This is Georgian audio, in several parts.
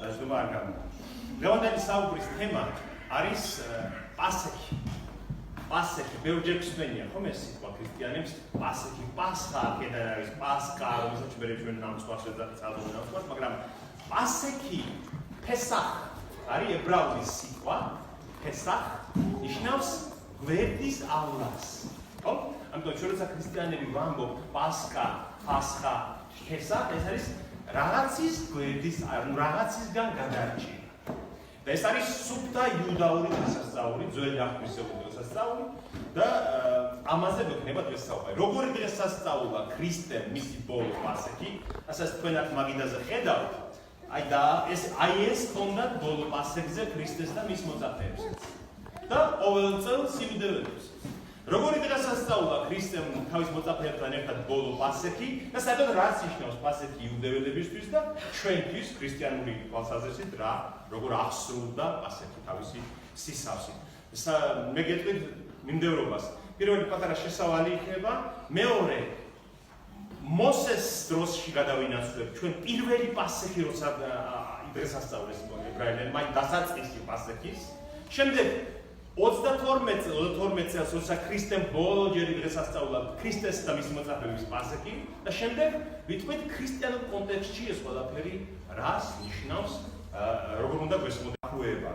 დაჟობა არ გამო. დღევანდელი საუბრის თემა არის პასექი. პასექი ბევრჯერ გვსმენია ხომ ეს სიტყვა ქრისტიანებს პასექი, პასხა, აქედან არის პასკა, რომელსაც ჩვენ ნამცხვარს ვეძახით, ნამცხვარს, მაგრამ პასექი, პესახ არის ებრაული სიტყვა, პესახ ნიშნავს გვერდისავლას. ხო? ამიტომ ჩვენ როცა ქრისტიანები ვამბობ პასკა, პასხა, პესახ, ეს არის რაღაცის გვერდის, რაღაცისგან გადარჩენა. და ეს არის სუფთა იუდაური დღესასწაული, ძველი აღთქმისეული დღესასწაული და ამაზე გვექნება დღესასწაული. როგორი დღესასწაულა ქრისტემ მისი ბოლო პასექი, ასაც თქვენ აქ მაგიდაზე ხედავთ, ეს თუნდაც ბოლო პასექზე ქრისტეს და მის მოწაფეებსაც. და ყოველ წელს იუდეველებს. როგორი დღესასწაულა ქრისტემ თავის მოწაფეებთან ერთად ბოლო პასექი და საერთოდ რაც ნიშნავს პასექი იუდეველებისთვის და ჩვენთვის ქრისტიანული თვალსაზრისით რა როგორ აღსრულდა პასექი თავისი სისავსით. მე გეტყვით მიმდევრობას. პირველი პატარა შესავალი იქნება, მეორე მოსეს დროში გადავინაცვლებ ჩვენ პირველი პასექი როცა დღესასწაულეს ებრაელებმა დასაწყისი პასექის. შემდეგ 32 წელს როცა ქრისტემ ბოლოჯერი დღესასწაულა ქრისტეს და მის მოწაფეების პასექი და შემდეგ ვიტყვით ქრისტიანულ კონტექსტში ეს ყველაფერი რას ნიშნავს როგორ უნდა გვესმოდახვეება.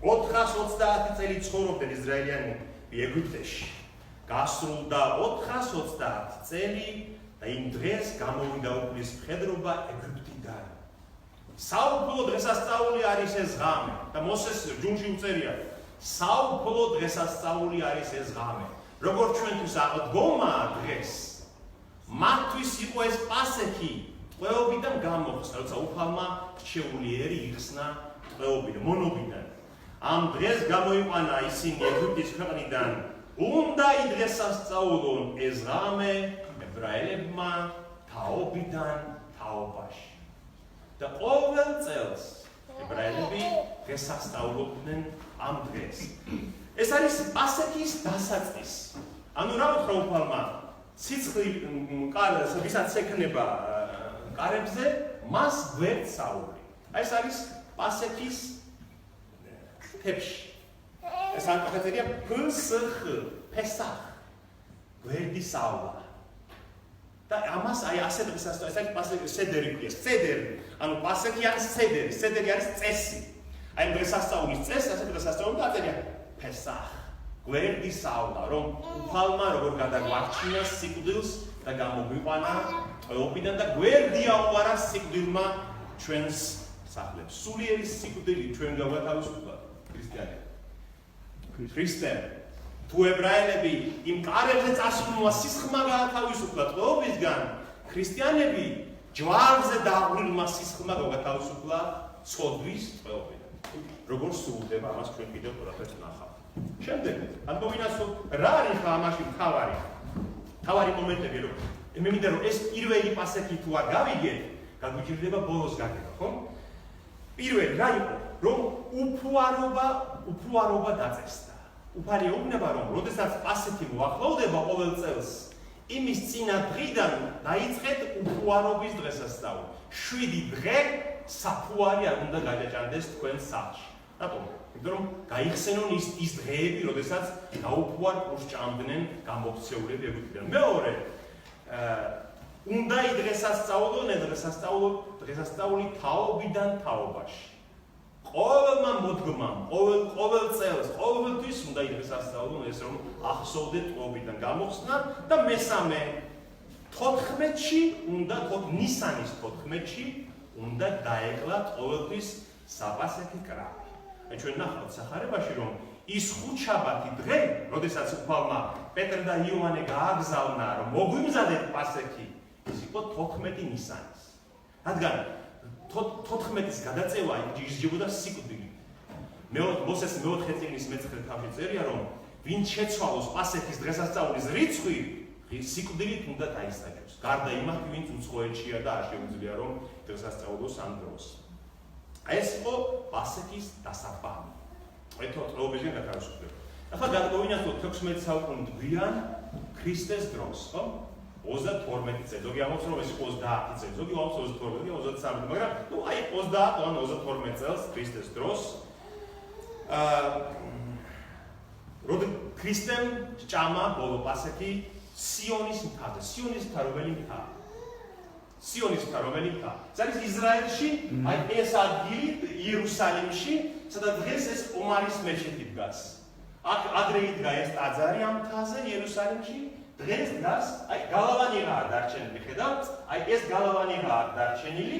430 წელი ცხოვრობდნენ ისრაელიანები ეგვიპტეში. გასრულდა 430 წელი და იმ დღეს გამოვიდა უფლის მხედრობა ეგვიპტიდან. საუფლო დღესასწაული არის ეს ღამე და მოსეს ჯუმში უწერია საუფლო დღესასწაული არის ეს ღამე. როგორც ჩვენთვის აღდგომა დღეს, მათთვის იყო ეს პასექი ტყვეობიდან გამოხსნა, როცა უფალმა რჩეულიერი იხსნა ტყვეობიდან, მონობიდან. ამ დღეს გამოიყვანა ისინი ეგვიპტის ქვეყნიდან, უნდა იდღესასწაულონ ეს ღამე ებრაელებმა თაობიდან თაობაში. და ყოველ წელს ებრაელები დღესასწაულობდნენ ამ დღეს. ეს არის პასექის დასაწყისი. ანუ რა უთხრა უფალმა ციცხვი ვისაც ექნება კარებზე, მას გვერდსაული. ეს არის პასექის თებში. ეს ანკეთერია პსხ, პესახ, გვერდისავლა. და ამას ასე დღესასწაული, ეს არის პასექის სედერი ქვია, სედერი. ანუ პასექი არის სედერი, სედერი არის წესი. აი დღესასწაულის წესი, ასე დღესასწაული და აწერია პესახ, გვერდისავლა, რომ უფალმა როგორ გადაგვარჩინა სიკვდილს და გამოგვიყვანა ტყვეობიდან და გვერდი აუარა სიკვდილმა ჩვენს სახლებს. სულიერი სიკვდილი ჩვენ გავათავისუფლოთ ქრისტიანები. ქრისტემ თუ ებრაელები იმ კარებზე წასულმა სისხლმა გაათავისუფლა ტყვეობისგან, ქრისტიანები ჯვარზე დააყრილმა სისხლმა გავათავისუფლა ცოდვის ტყვეობიდან. როგორ სრულდება ამას ჩვენ კიდევ ყველაფერს ნახავთ. შემდეგ ან მოვინაცვლოთ რა არის ამაში მთავარი მომენტები, რომ მე მინდა რომ ეს პირველი პასექი თუ არ გავიგეთ, გაგვიჭირდება ბოლოს გაგება, ხო? პირველი რა იყო? რომ უფუარობა დაწესდა. უფალი ეუბნება, რომ როდესაც პასექი მოახლოვდება ყოველ წელს, იმის წინა დღიდან დაიწყეთ უფუარობის დღესასწაული. 7 დღე საფუარი არ უნდა გადაჭარბდეს თქვენ სახლში. რატომ? იმიტომ რომ გაიხსენონ ის დღეები, როდესაც გაუფუარ ყურს ჭამდნენ გამოქცეულები ეგვიპტიდან. მეორე უნდა დღესასწაულონ დღესასწაული თაობიდან თაობაში. ყოველმა მოდგმამ, ყოველ წელს, ყოველთვის უნდა დღესასწაულონ ეს რომ ახსოვდეთ ტყვეობიდან გამოხსნა და მესამე 14-ში უნდა ნისანის 14-ში უნდა დაეკლათ ყოველთვის საპასექი კრავი. ჩვენ ნახავთ სახარებაში რომ ის ხუთშაბათი დღე, როდესაც უფალმა პეტრე და იოანე გააგზავნა რომ მოგვიმზადეთ პასექი, ის იყო 14 ნისანის. რადგან 14-ის გადაწევა იგრძნებოდა სიკვდილი. მოსეს მეოთხე წიგნის მე-9 თავში წერია რომ ვინც შეცვალოს პასექის დღესასწაულის რიცხვი, სიკვდილით უნდა დაისაჯოს. გარდა იმათ, ვინც უცხოეთშია და არ შეუძლია რომ დღესასწაულოს ამ დროს. ეს იყო პასექის დასაბამი. ტყვეობისგან გათავისუფლება. ახლა გადმოვინაცვლოთ 16 საუკუნით გვიან ქრისტეს დროს, ხო? 32 წელი, ზოგი ამბობს რომ ეს 30 წელი, ზოგი ამბობს 22, 23, მაგრამ ნუ აი 30 ან 22 წელს ქრისტეს დროს როდი ქრისტემ ჭამა ბოლო პასექი სიონის მთაზე, სიონის მთა რომელი მთა? სიონის მთა რომელი მთა? ეს არის ისრაელში, აი ეს ადგილი იერუსალიმში, სადაც დღეს ეს ომარის მეჩეთი დგას. აქ ადრე იდგა ეს ტაძარი ამ მთაზე იერუსალიმში. დღეს დგას, აი გალავანიღაა დარჩენილი, ხედავთ? აი ეს გალავანიღაა დარჩენილი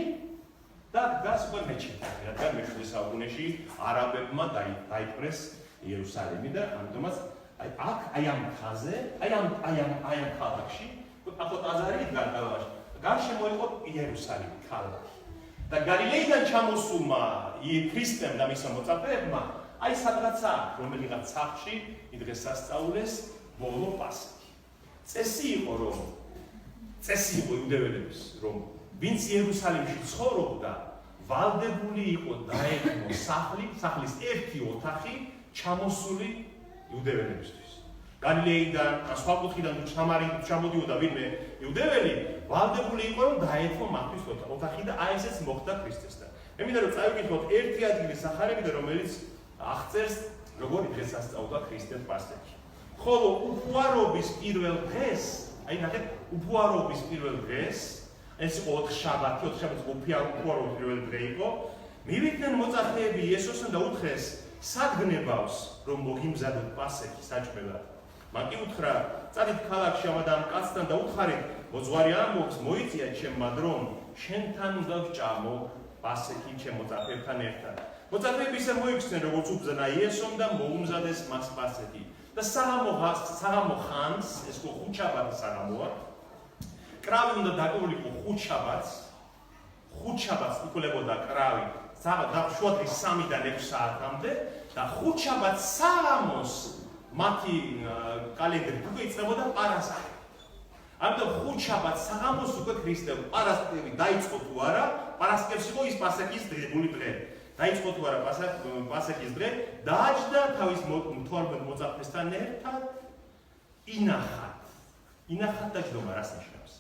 და დგას უკვე მეჩეთი, რადგან მე-7 საუკუნეში არაბებმა დაიპყრეს იერუსალიმი და ამიტომაც აი აქ აი ამ მთაზე, აი ამ ქალაქში, ახლა ტაძარი იდგა გალავანში. გარშემო იყო იერუსალიმი ქალაქი. და გალილეიდან ჩამოსულმა ქრისტემ და მისმა მოწაფეებმა აი სადღაცა რომელიღაც სახლში იდღეს სასწაულეს ბოლო პასექი. წესი იყო იუდეველების, რომ ვინც იერუსალიმში ცხოვრობდა, ვალდებული იყო დაექმო სახლის ერთი ოთახი ჩამოსული იუდეველებისთვის. გალილეიდან, სხვა კუთხიდან თუ ჩამოდიოდა ვინმე იუდეველი, ვალდებული იყო რომ დაექმო მათთვის ოთახი და აი ესეც მოხდა ქრისტესთან. მე მინდა რომ წავიკითხოთ ერთი ადგილის სახარებიდან, რომელიც აღწერს როგორ დღესასწაულდა ქრისტეს პასექი. ხოლო უფუარობის პირველ დღეს, აი ნახეთ, უფუარობის პირველ დღეს, ეს იყო 4 შაბათი, 4 შაბათი უფუარობის პირველ დღე იყო, მივიდნენ მოწაფეები იესოსთან და უთხრეს, სად გნებავს, რომ მოგიმზადოთ პასექი საჭმელად. მან კი უთხრა, წადით ქალაქში ამ და ამ კაცთან და უთხარით, მოძღვარი ამბობს, მოიწია ჩემმა დრომ, შენთან უნდა ვჭამო პასექი ჩემ მოწაფეებთან ერთად. მოწაფეები ისე მოიქცნენ, როგორც უბრძანა იესომ და მოუმზადეს მას პასექი. და საღამო ხანს, ეს ხო ხუთშაბათი საღამოა, კრავი უნდა დაკრულიყო ხუთშაბათს იკულებოდა კრავი, შუადღის 3-დან 6 საათამდე და ხუთშაბათს საღამოს მათი კალენდრით უკვე იწყებოდა პარასკევი. ამიტომ ხუთშაბათს საღამოს უკვე ქრისტემ პარასკევი დაიწყო თუ არა, პარასკევს იყო ის პასექის დღებული დღე. დაიწყო თუ არა პასექის დღე, დააჯდა თავის მთვარბად მოწაფესთან ერთად ინახათ. ინახათ დაჯდომა რას ნიშნავს?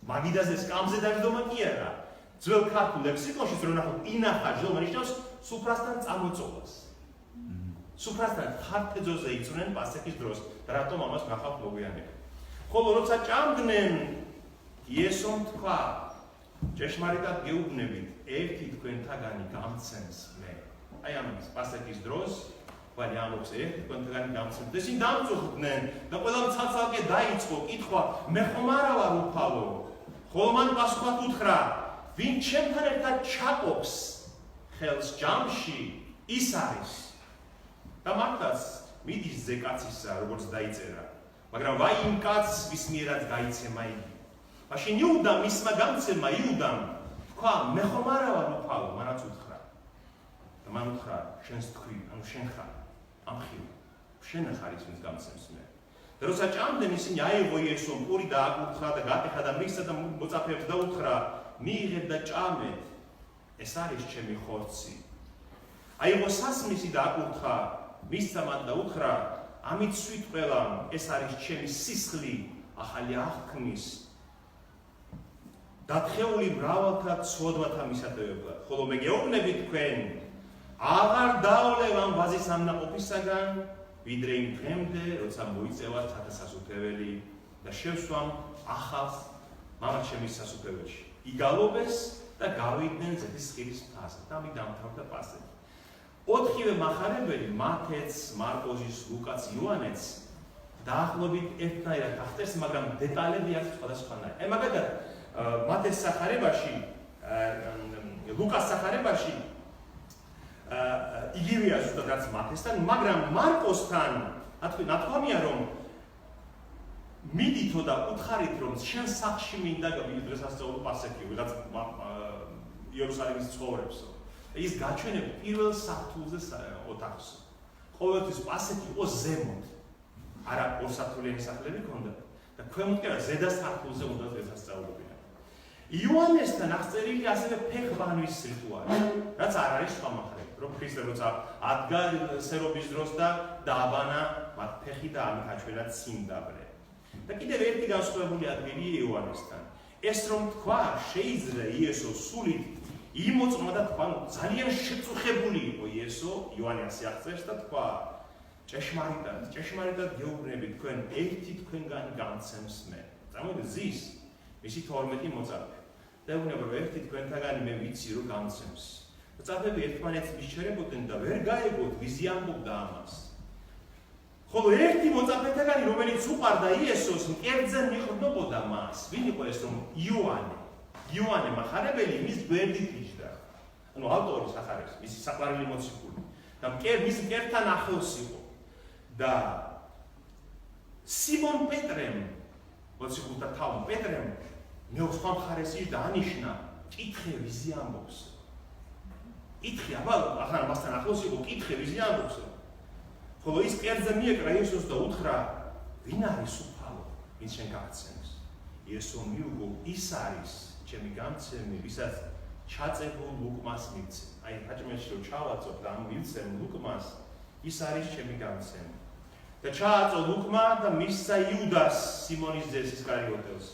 მაგიდაზე სკამზე დაჯდომა კი არა. ძველ ქართულ ლექსიკონში რო ნახოთ ინახათ ჯდომა ნიშნავს სუფრასთან წამოწოვას. სუფრასთან ხარფეძოზე იწვნენ პასექის დროს და რატომ ამას ნახავთ მოგვიანებით. ხოლო როცა ჭამდნენ იესომ თქვა, ჭეშმარიტად გეუბნებით, ერთი თქვენთაგანი გამცემს მე. აი ამის პასექის დროს, ვალი ამბობს, ერთი თქვენთაგანი გამცემს. და ისინი დამწუხრდნენ და ყველამ ცალ-ცალკე დაიწყო კითხვა, მე ხომ არა ვარ უფალო? ხოლო მან პასუხად უთხრა, ვინ ჩემთან ერთად ჩაყოფს ხელს ჯამში, ის არის. და მართლაც მიდის ზეკაცისა, როგორც დაიწერა, მაგრამ ვაი იმ კაცს, ვის მიერაც გაიცემა იგი. მაშინ იუდამ მისმა გამცემმა იუდამ თქვა, მე ხომ არა ვარ უფალო, მანაც უთხრა. და მან უთხრა, შენს თქვი, ანუ შენ ხარ, ამხილ, შენ ხარ ის, ვინც გამცემს მე. და როცა ჭამდნენ ისინი აიღო იესომ პური და აკურთხა და გატეხა და მისცა და მოწაფეებს და უთხრა, მიიღეთ და ჭამეთ, ეს არის ჩემი ხორცი. აიღო სასმისი და აკურთხა, მისცა მათ და უთხრა, ამით სვით ყველამ, ეს არის ჩემი სისხლი, ახალი აღთქმის დათხეული მრავალთა ცოდვათა მისატევებლად. ხოლო მე გეუბნები თქვენ, აღარ დაავლევ ამ ვაზის ამნაყოფისაგან, ვიდრე იმ დღემდე, როცა მოიწევათ სათავსასუფეველი და შევსვამ ახალს მამაჩემის სასუფეველში. იგალობეს და გავიდნენ ზეთის სხილის მთაზე. და ამით დამთავრდა პასექი. 4-ვე მახარებელი, მათეც, მარკოზის, ლუკაც, იოანეც დაახლოებით ერთნაირად აღწერს, მაგრამ დეტალები აქვს სხვადასხვანაირად. მაგალითად, მათეს სახარებაში, ლუკას სახარებაში იგივეა ზუსტად რაც მათესთან, მაგრამ მარკოსთან ნათქვამია, რომ მიდითო და უთხარით, რომ შენ სახლში მინდა დღესასწაულო პასექი, ვიღაც იერუსალიმის ცხოვრებსო. ის გაჩვენებ პირველ სართულზე ოთახს. ყოველთვის პასექი იყო ზემოთ. არა ორსართულიანი სახლები ჰქონდა და ქვემოთ კი არა ზედა სართულზე უნდა დღესასწაულებინა. იოანესთან აღწერილი ასევე ფეხბანვის რიტუალი, რაც არ არის სხვა მახრები, რომ ქრისტე როცა ადგა სერობის დროს და დააბანა მათ ფეხი და ამით აჩვენა ციმდაბლე. და კიდევ ერთი განსხვავებული ადგილია იოანესთან. ეს რომ თქვა, შეიძლება იესოს სულით იმოწმა და თქვა, ძალიან შეწუხებული იყო იესო, იოანე ასე აღწერს და თქვა, ჭეშმარიტად გეუბნები თქვენ, ერთი თქვენგანი გამცემს მე. წარმოვიდგინეთ ზის მისი 12 მოწაფე. და ეუბნება რომ ერთი თქვენთაგანი მე ვიცი რომ გამცემს. მოწაფეები ერთმანეთს მისჩერებოდნენ და ვერ გაეგოთ ვიზი ამბობდა ამას. ხოლო ერთი მოწაფეთაგანი რომელიც უყარდა იესოს მკერდზე მიხვდებოდა მას. ვინ იყო ეს რომ იოანე მახარებელი მის გვერდით იჯდა. ანუ ავტორი სახარებს მისი საყვარელი მოციქული და მის მკერდთან ახლოს იყო. და სიმონ პეტრემ მოციქულთა თავმა პეტრემ მეოთხე მხარეს იჯდა ანიშნა კითხე ვიზი ამბობს. კითხე ახლა მასთან ახლოს იყო კითხე ვიზი ამბობს. ხოლო ის მკერდზე მიეკრა იესოს და უთხრა ვინ არის უფალო ვინც შენ გაგცემს. იესო მიუგო ის არის ჩემი გამცემი ვისაც ჩაწებულ ლუკმას მივცე. აი რაჭმეში რომ ჩავაწოთ და მივცემ ლუკმას ის არის ჩემი გამცემი. და ჩააწო ლუკმა და მისცა იუდას სიმონის ძეს ისკარიოტელს.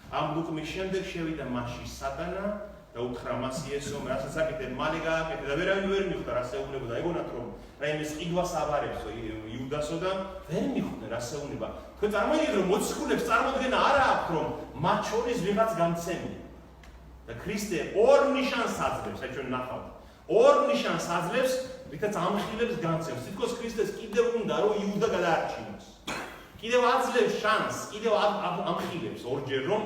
ამ ლუკმის შემდეგ შევიდა მასში სატანა და უთხრა მას იესომ რასაც აკეთებ მალე გააკეთე და ვერავინ ვერ მიხვდა რას ეუბნებოდა. ეგონათ რომ რაიმე ყიდვას აბარებს იუდასო და ვერ მიხვდნენ რას ეუბნება. თქვენ წარმოიდგინეთ რომ მოციქულებს წარმოდგენა არა აქვს რომ მათ შორის ვიღაც გამცემია. და ქრისტე ორ ნიშანს აძლევს, აი ჩვენ ნახავთ. ორ ნიშანს აძლევს, რითაც ამხილებს გამცემს. თითქოს ქრისტეს კიდევ უნდა რომ იუდა გადაარჩინოს. კიდევ აძლევს შანსს, კიდევ ამხილებს ორჯერ რომ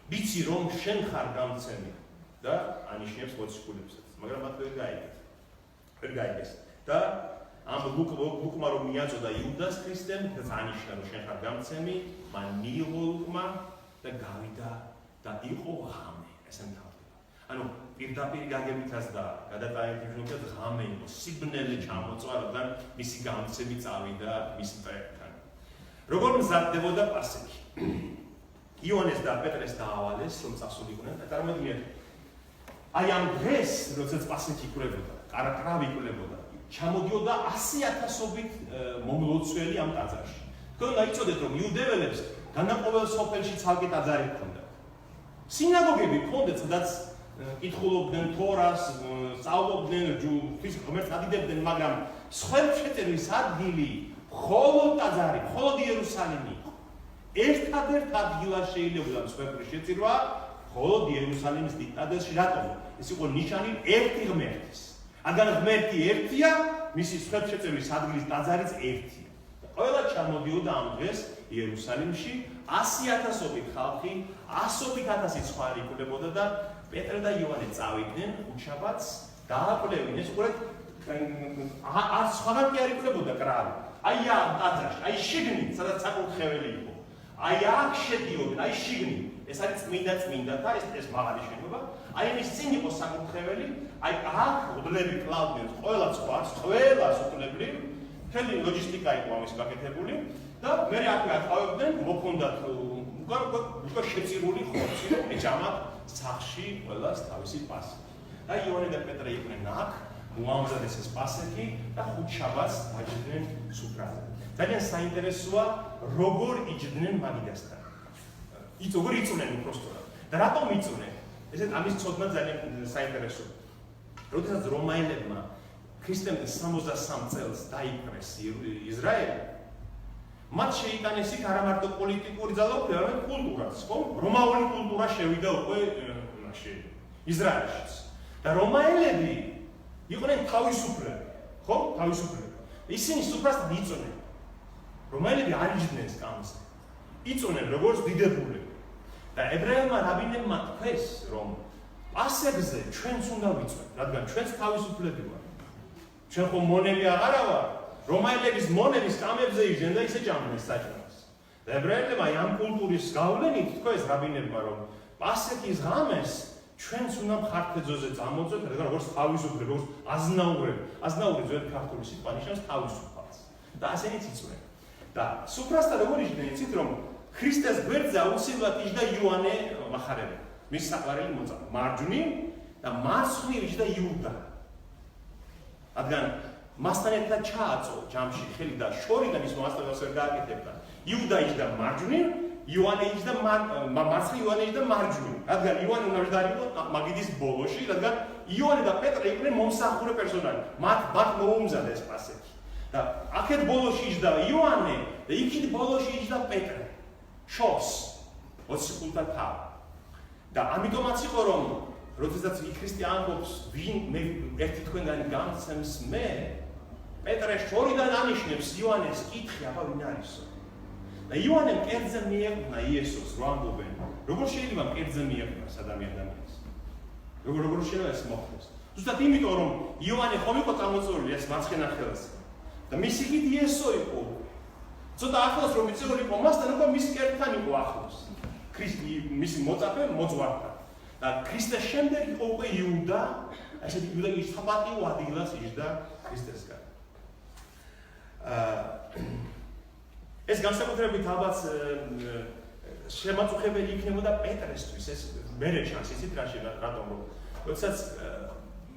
ვიცი რომ შენ ხარ გამცემი და ანიშნებს მოციქულებსაც. მაგრამ მათ ვერ გაიგეს. და ამ ლუკმა რომ მიაწოდა იუდას ქრისტემ, რაც ანიშნა რომ შენ ხარ გამცემი, მან მიიღო ლუკმა და გავიდა და იყო ღამე. ესე მთავრდება. ანუ პირდაპირ გაგებითაც და გადატანებითაც ღამე იყო, სიბნელე ჩამოწვა, რადგან მისი გამცემი წავიდა მის მტრებთან. როგორ მზადდებოდა პასექი? იოანეს და პეტრეს დაავალეს, რომ წასულიყვნენ და წარმოიდგინეთ, აი ამ დღეს, როდესაც პასექი იკვრებოდა, კარაკრავი იკვრებოდა, ჩამოდიოდა 100,000-ობით მომლოცველი ამ ტაძარში. თქვენ უნდა იცოდეთ, რომ იუდეველებს განაყოფილ სოფელში ცალკე ტაძარი ჰქონდათ. სინაგოგები ჰქონდათ, სადაც კითხულობდნენ თორას, სწავლობდნენ ღვთის ღმერთს ადიდებდნენ, მაგრამ სხვებშეწირვის ადგილი მხოლოდ ტაძარი, მხოლოდ იერუსალიმი იყო. ერთადერთ ადგილას შეიძლება სხვებშეწირვის შეწირვა მხოლოდ იერუსალიმის დიდ ტაძარში. რატომ? ეს იყო ნიშანი ერთი ღმერთის. რადგან ღმერთი ერთია, მისი სხვებშეწირვის ადგილის ტაძარიც ერთია. ყველა ჩამოდიოდა ამ დღეს იერუსალიმში 100,000-ობით ხალხი, 100,000 სხვა იკვრებოდა და პეტრე და იოანე წავიდნენ ხუთშაბათს დააკვლევინეს. უყურეთ, არც სხვაგან კი არ იკვრებოდა კრავი. აი ამ ტაძარში, აი შიგნით, სადაც საკურთხეველი იყო. აი აქ შედიოდნენ, აი შიგნით. ეს არის წმინდათა, ეს მაღალი შენობა. აი ამის წინ იყო საკურთხეველი, აი აქ უდლები კლავდნენ, ყველა უდლები, მთელი ლოჯისტიკა იყო ამის გაკეთებული და მე აქვე ატყავებდნენ, მოქონდათ უკვე შეწირული ხორცი, ეჭამათ სახში ყველას თავისი პასი. და იოანე და პეტრე იყვნენ აქ, მოამზადეს ეს პასექი და ხუთშაბათს დაჯდნენ სუფრაზე. ძალიან საინტერესოა, როგორ იჯდნენ მაგიდასთან. როგორ იწუნენ უბრალოდ. და რატომ იწუნენ? ესეთ ამის ცოდნა ძალიან საინტერესოა. როდესაც რომაელებმა ქრისტემდე 63 წელს დაიპყრეს ისრაელი, მათ შეიტანეს იქ არა მარტო პოლიტიკური ძალაუფლება, არამედ კულტურაც, ხო? რომაული კულტურა შევიდა უკვე ისრაელშიც. და რომაელები იყვნენ თავისუფლები, ხო? თავისუფლები. ისინი სუფრასთან იწონენ. რომაელები არ იჯდნენ სკამზე. იწონენ როგორც დიდებულები. და ებრაელმა რაბინებმა თქვეს, რომ პასექზე ჩვენც უნდა ვიწვევთ, რადგან ჩვენც თავისუფლები ვართ. ჩვენ ხომ მონები აღარა ვარ. რომაელების მონების კამებზე იჯდნენ და ისე ჭამდნენ საჭმელს. და ებრაელებმა ამ კულტურის გავლენით თქვეს რაბინებმა, რომ პასექის ღამეს ჩვენც უნდა მხარდაძეზე წამოწვეთ, რადგან როგორც თავისუფლები, როგორც აზნაური ძველი ქართული სიტყვა ნიშნავს თავისუფალს. და ასენიც იწვნენ. და სუფრასთან როგორ იჯდნენ, იცით რომ ქრისტეს გვერდზე აუცილებლად იჯდა იოანე მახარებელი, მის საყვარელი მოწაფე. მარჯვნივ და მარცხნივ იჯდა იუდა. რადგან მასთან ერთად ჩააწო ჯამში ხელი და შორიდან ის მასწავლას ვერ გააკეთებდა. იუდა იჯდა მარჯვნივ, იოანე იჯდა მარცხნივ, იოანე იჯდა მარჯვნივ. რადგან იოანე უნდა დაიყო მაგიდის ბოლოში, რადგან იოანე და პეტრე იყვნენ მომსახურე პერსონაჟები. მათ მოუმზადეს პასექი. და აქეთ ბოლოში იჯდა იოანე და იქით ბოლოში იჯდა პეტრე. შორს 20 კულტა თავი. და ამიტომაც იყო რომ როდესაც ქრისტე ამბობს ვინ მე ერთი თქვენგანი გამცემს მე პეტრე შორიდან ანიშნებს იოანეს კითხი აბა ვინ არისო და იოანე მკერდზე მიეყვნა იესოს რო ამბობენ როგორ შეიძლება მკერდზე მიეყვნას ადამიანს როგორ შეიძლება ეს მოხდეს ზუსტად იმიტომ რომ იოანე ხომ იყო წამოწეული ეს მარცხენა ხელს და მისი ხით იესო იყო ცოტა ახლოს რომ იწეული იყო მასთან უკვე მის კერდთან იყო ახლოს ქრისტე მისი მოწაფე მოძღვართან და ქრისტეს შემდეგ იყო უკვე იუდა, ესეთი იუდა ის საპატიო ადგილას იჯდა ქრისტესგან. ეს განსაკუთრებით ალბათ შემაწუხებელი იქნებოდა პეტრესთვის, ეს მერე ჩანს იცით რატომ რომ როდესაც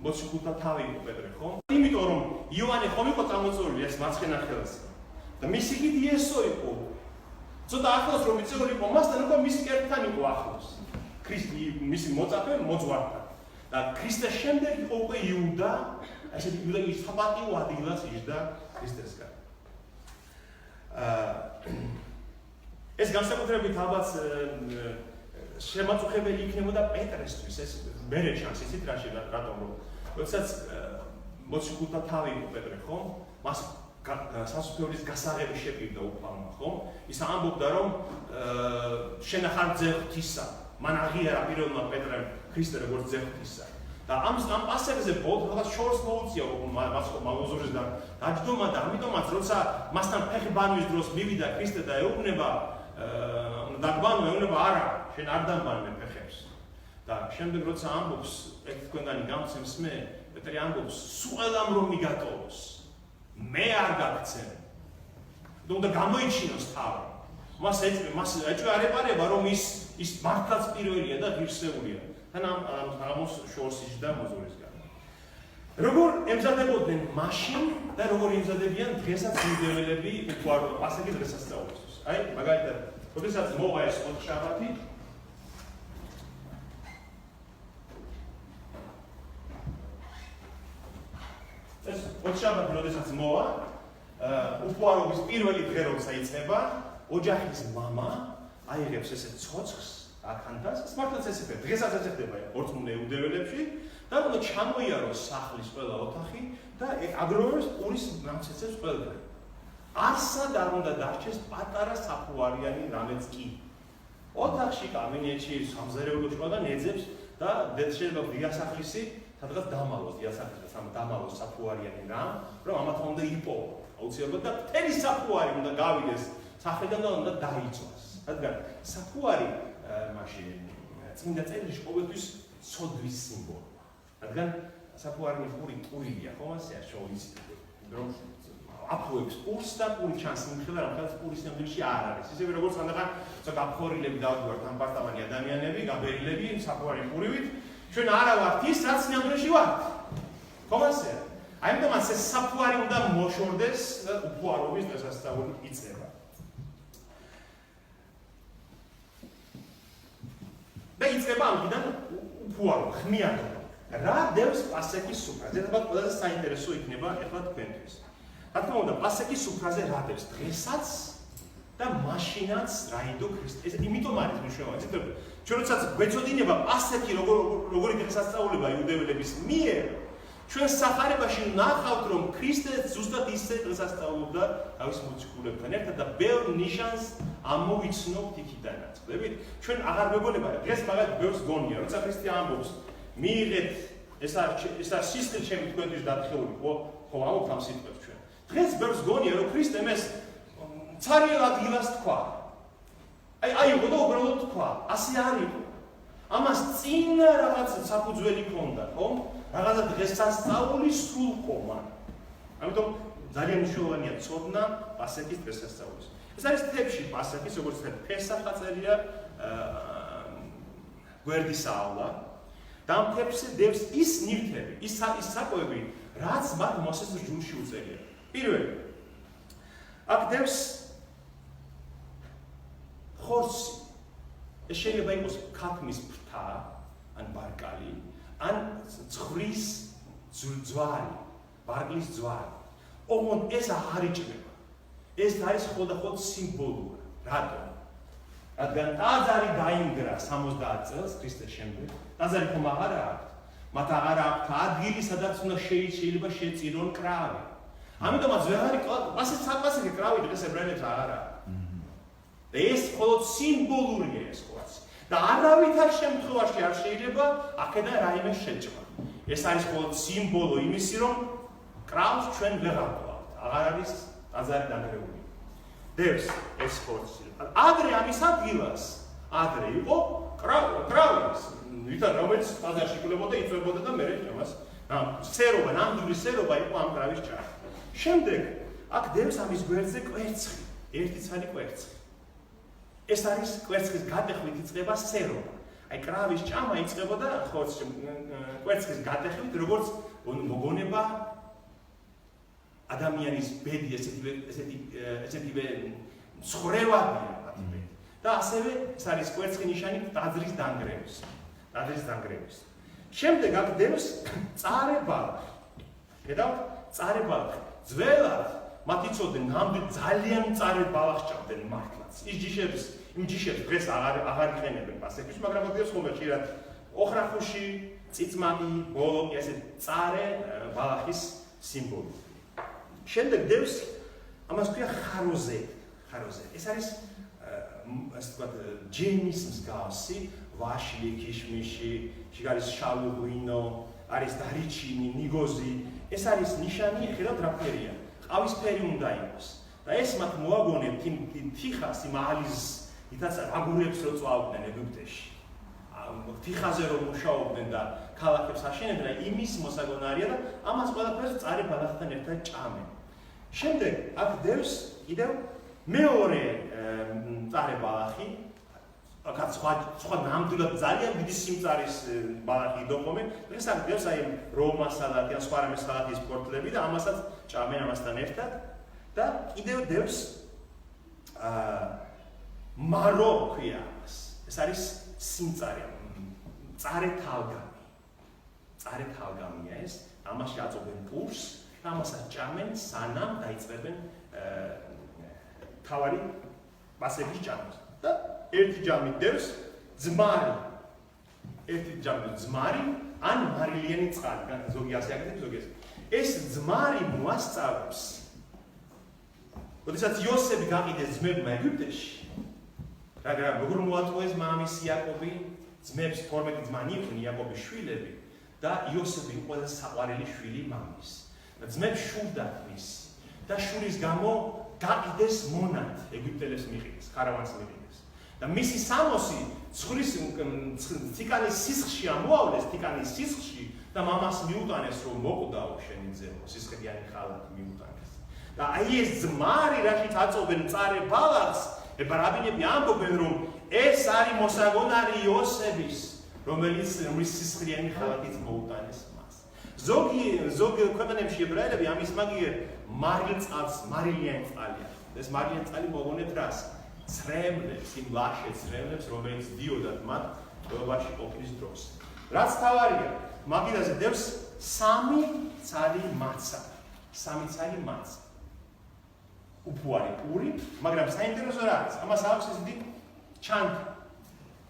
მოციქულთა თავი იყო პეტრე, ხო? იმიტომ რომ იოანე ხომ იყო წამოწეული ეს მარცხენა ხელს და მისი ხით იესო იყო. ცოტა ახლოს რომ იწეული იყო მასთან უკვე მის კერდთან იყო ახლოს. ქრისტე მისი მოწაფე მოძღვართან და ქრისტეს შემდეგ იყო უკვე იუდა, ესეთი იუდა ის საპატიო ადგილას იჯდა ქრისტესგან. ეს განსაკუთრებით ალბათ შემაწუხებელი იქნებოდა პეტრესთვის, ეს მერე ჩანს იცით რატომ რომ როდესაც მოციქულთა თავი იყო პეტრე, ხო? მას სასუფეველის გასაღები შეპირდა უფალმა, ხო? ის ამბობდა რომ შენ ახარ ძეღთისა მან აღიარა პირველმა პეტრემ ქრისტე როგორც ძეღთისა და ამ პასექზე ბოლოს შორს მოუწია მას მალოზურისგან დაჯდომა და ამიტომაც როცა მასთან ფეხი ბანვის დროს მივიდა ქრისტე და ეუბნება დაგბანო ეუბნება არა შენ არ დამბანე ფეხებს და შემდეგ როცა ამბობს ეს თქვენგანი გამცემს მე პეტრე ამბობს სულამ რომ მიგატოვოს მე არ გაგცემ და უნდა გამოიჩინოს თავი მას ეჭვარება რომ ის მართლაც პირველია და ღირსეულია. თან ამოს შორს იჯდა მოძურისგან. როგორ ემზადებოდნენ მაშინ და როგორ ემზადებიან დღესაც იუდეველები უყურო პასექის დღესასწაულისთვის. აი, მაგალითად, როდესაც მოვა ეს ოთხშაბათი ეს ოთხშაბათი როდესაც მოვა, უყურობის პირველი დღე როცა იწება, ოჯახის мама აიღებს ესეთ ცოცხს აქანდას, მართლაც ესეთი დღესაც ეცედება ორწმუნე იუდეველებში და უნდა ჩამოიაროს სახლის ყველა ოთახი და აგროვებს პურის ნამცეცებს ყველგან. არსად არ უნდა დარჩეს პატარა საფუარიანი რამეც კი. ოთახში, კაბინეტში, სამზარეულოში ყველგან ეძებს და შეიძლება დიასახლისი სადღაც დამალოს დიასახლისი დამალოს საფუარიანი რამ, რომ ამათო უნდა იპოვო. აუცილებლად და მთელი საფუარი უნდა გავიდეს სახელიდან და უნდა დაიწვას. რადგან საფუარი მაშინ წმინდა წერილში ყოველთვის სოდვის სიმბოლოა. რადგან საფუარი პური ტურია, ხო მასეა შოვის რომ აფუებს პურს და პური ჩანს იმხელა რამხელს პურის ნამდვილში არ არის. ისევე როგორც ანდახან გაფხორილები დავდივართ ამ პარტავანი ადამიანები, გაბერილები საფუარი პურივით, ჩვენ არა ვართ ის რაც ნამდვილში ვართ. ხო მასეა. აი ამიტომაც ეს საფუარი უნდა მოშორდეს და უფუარობის დღესასწაული იწყება. და იწყება ამიდან უფუარო, ხმიანობა. რა დევს პასექის სუფრაზე? ალბათ ყველაზე საინტერესო იქნება ახლა თქვენთვის. რა თქმა უნდა, პასექის სუფრაზე რა დევს? დღესაც და მაშინაც რაიდო ქრისტე. ეს იმიტომ არის მნიშვნელოვანი. ჩვენ როდესაც გვეწოდინება პასექი როგორი დღესასწაულება იუდეველების მიერ, ჩვენ სახარებაში ნახავთ რომ ქრისტე ზუსტად ისე დღესასწაულობდა თავის მოციქულებთან ერთად და ბევრ ნიშანს ამოვიცნობთ იქიდანაც. ხვდებით? ჩვენ აღარ მეგონება დღეს მაგალითად ბევრს გონია, როცა ქრისტე ამბობს მიიღეთ ეს არის სისხლი ჩემი თქვენთვის დაფხეული, ხო ამობთ ამ სიტყვებს ჩვენ. დღეს ბევრს გონია რომ ქრისტემ ეს ცარიელ ადგილას თქვა. აი უბრალოდ უბრალოდ თქვა, ასე არ იყო. ამას წინ რაღაც საფუძველი ჰქონდა, ხო? რაღაცა დღესასწაული სრულყო მან. ამიტომ ძალიან მნიშვნელოვანია ცოდნა პასექის დღესასწაულის. ეს არის თებში პასექის, როგორც ფესახა წერია გვერდისაავლა. და მთებზე დევს ის ნივთები, ის საკვები, რაც მათ მოსეს ჯულში უწევია. პირველი. აქ დევს ხორცი. ეს შეიძლება იყოს ქათმის ფრთა, ან ბარკალი, ან ცხვრის ძვარი, ბარკლის ძვარი. ოღონდ ეს არ იჭმება. ეს არის ხოლმე სიმბოლური. რატომ? რადგან ტაძარი დაინგრა 70 წელს ქრისტეს შემდეგ. ტაძარი ხომ აღარ აქვს. მათ აღარ აქვს ადგილი, სადაც უნდა შეიძლება შეწირონ კრავი. ამიტომაც ვეღარ კლასიკი კრავი დღეს ებრაელებს აღარ აქვს. და ეს მხოლოდ სიმბოლურია ეს ხორცი. და არავითარ შემთხვევაში არ შეიძლება აქედან რაიმე შეჭმა. ეს არის მხოლოდ სიმბოლო იმისი, რომ კრავს ჩვენ ვეღარ ვყავთ. აღარ არის ტაძარი დანგრეული. დევს ეს ხორცი. ადრე ამის ადგილას, ადრე იყო კრავის, ვითარ რომელიც ტაძარში იკლებოდა, იწვებოდა და მერე ამას სერობა, ნამდვილი სერობა იყო ამ კრავის ჭრა. შემდეგ აქ დევს ამის გვერდზე კვერცხი, ერთი ცალი კვერცხი. ეს არის კვერცხის გატეხვით იწყება სერობა. აი კრავის ჭამა იწყებოდა ხორცში კვერცხის გატეხვით, როგორც მოგონება ადამიანის ბედი ესეთივე ცხოვრებადია მათი. და ასევე ეს არის კვერცხი ნიშანი ტაძრის დანგრევის. შემდეგ აქ დევს წარე ბალახი. ხედავთ? წარე ბალახი. ძველად მათ იცოდნენ ნამდვილ ძალიან წარე ბალახს ჭამდნენ მართლაც. იმ ჯიშებს დღეს აღარ იყენებენ პასექში, მაგრამ მოდიოს ხომ ხშირად ოხრახუში, წიწმაყი, ბოლოკი, ესე წარე ბალახის სიმბოლო. შემდეგ დევს ამას ქვია ხაროზე. ეს არის ასე ვთქვათ ჯემის მსგავსი, ვაშლი, ქიშმიში, შიგარის შავი ღვინო, არის დარიჩინი, ნიგოზი. ეს არის ნიშანი, ხედავთ რა ფერია. ყავისფერი უნდა იყოს. და ეს მათ მოაგონებთ იმ თიხას, იმ ალიზს, ითაც აგურებს რო წვავდნენ ეგვიპტეში. თიხაზე რომ მუშაობდნენ და ქალაქებს აშენებდნენ, იმის მოსაგონარია და ამას ყველაფერს წარე ბალახთან ერთად ჭამენ. შემდეგ აქ დევს კიდევ მეორე წარე ბალახი, აქაც სხვა ნამდვილად ძალიან დიდი სიმწარის ბალახი იდოხომენ. დღეს აქ დევს აი რომა სალატი, ან სხვა რამე სალატის პორტლები და ამასაც ჭამენ ამასთან ერთად. და კიდევ დევს მარო ქვია ამას. ეს არის სიმწარე, წარე თალგამია ეს. ამაში აწობენ პურს და ამასაც ჭამენ სანამ დაიწყებენ თავარი პასექის ჭამს. და ერთი ჯამი დევს ძმარი. ან მარილიანი წყალი, ზოგი ასე აკეთებს, ზოგი ასე. ეს ძმარი მოასწავებს. როდესაც იოსები გაყიდეს ძმებმა ეგვიპტეში, მაგრამ როგორ მოატყუეს მამის იაკობი, ძმებს 12 ძმა ნიყვნენ იაკობის შვილები და იოსები ყველაზე საყვარელი შვილი მამის. და ძმებს შურდათ მისი და შურის გამო გაყიდეს მონად ეგვიპტელებს მიყიდეს, ქარავანს მიყიდეს. და მისი სამოსი თიკანის სისხლში ამოავლეს, თიკანის სისხლში და მამას მიუტანეს რომ მოკვდაო შენი ძემო, სისხლიანი ხალათი მიუტანეს. და აი ეს ძმარი რაშიც აწობენ წარე ბალახს, ებრაელები ამბობენ რომ ეს არის მოსაგონარი იოსების, რომელიც სისხლიანი ხალათით მოუტანეს მას. ზოგი ქვეყნებში ებრაელები ამის მაგიერ მარილიანი წყალია. ეს მარილიანი წყალი მოგონებთ რას? ცრემლებს, იმ ლაშე ცრემლებს, რომელიც დიოდათ მათ დოობაში ყოფნის დროს. რაც თავარია, მაგიდაზე დევს 3 ცალი მაცა. უფუარი პური, მაგრამ საინტერესო რა არის? ამას აქვს ეს დიდი ჩანთა.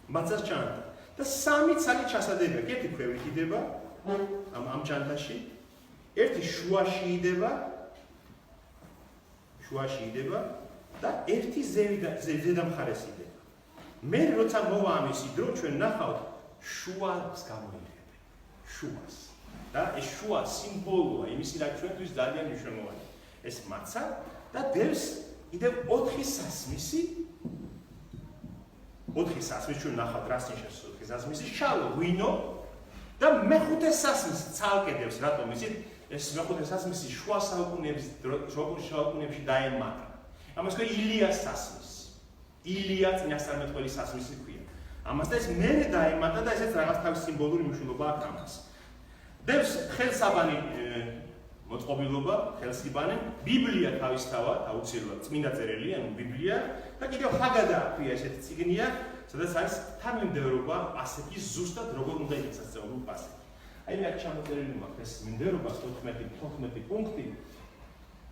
მაცას ჩანთა. და 3 ცალი ჩასადებია. ერთი ქვევით იდება ამ ჩანთაში. ერთი შუაში იდება და ერთი ზედა მხარეს იდება. მე როცა მოვა ამისი დრო ჩვენ ნახავთ შუას გამოიღებენ. შუას. და ეს შუა სიმბოლოა იმისი, რაც ჩვენთვის ძალიან მნიშვნელოვანია. ეს მაცა და დევს კიდევ 4 სასმისი. 4 სასმისი ჩვენ ნახავთ რას ნიშნავს 4 სასმისი? შავი ღვინო და მეხუთე სასმისი ცალკე დევს, რატომ იცით? ეს მეხუთე სასმისი შუა საუკუნეებში დაემატა. ამას ქვია ილიას სასმისი. ილია წინასწარმეტყველი სასმისი ქვია. ამას და ეს მერე დაემატა და ესეც რაღაც თავის სიმბოლური მნიშვნელობა აქვს ამას. დევს ხელსაბანი მოწყობილობა, ხელსიბანი, ბიბლია თავისთავად, აუცილებლად წმინდა წერილი, ანუ ბიბლია და კიდევ ჰაგადა ქვია ესეთი წიგნია, სადაც არის თანმიმდევრობა პასექის ზუსტად როგორ უნდა იყოს სასწაულო პასექი. აი მე აქ ჩამოწერილი მაქვს ეს მიმდევრობა 14 პუნქტი.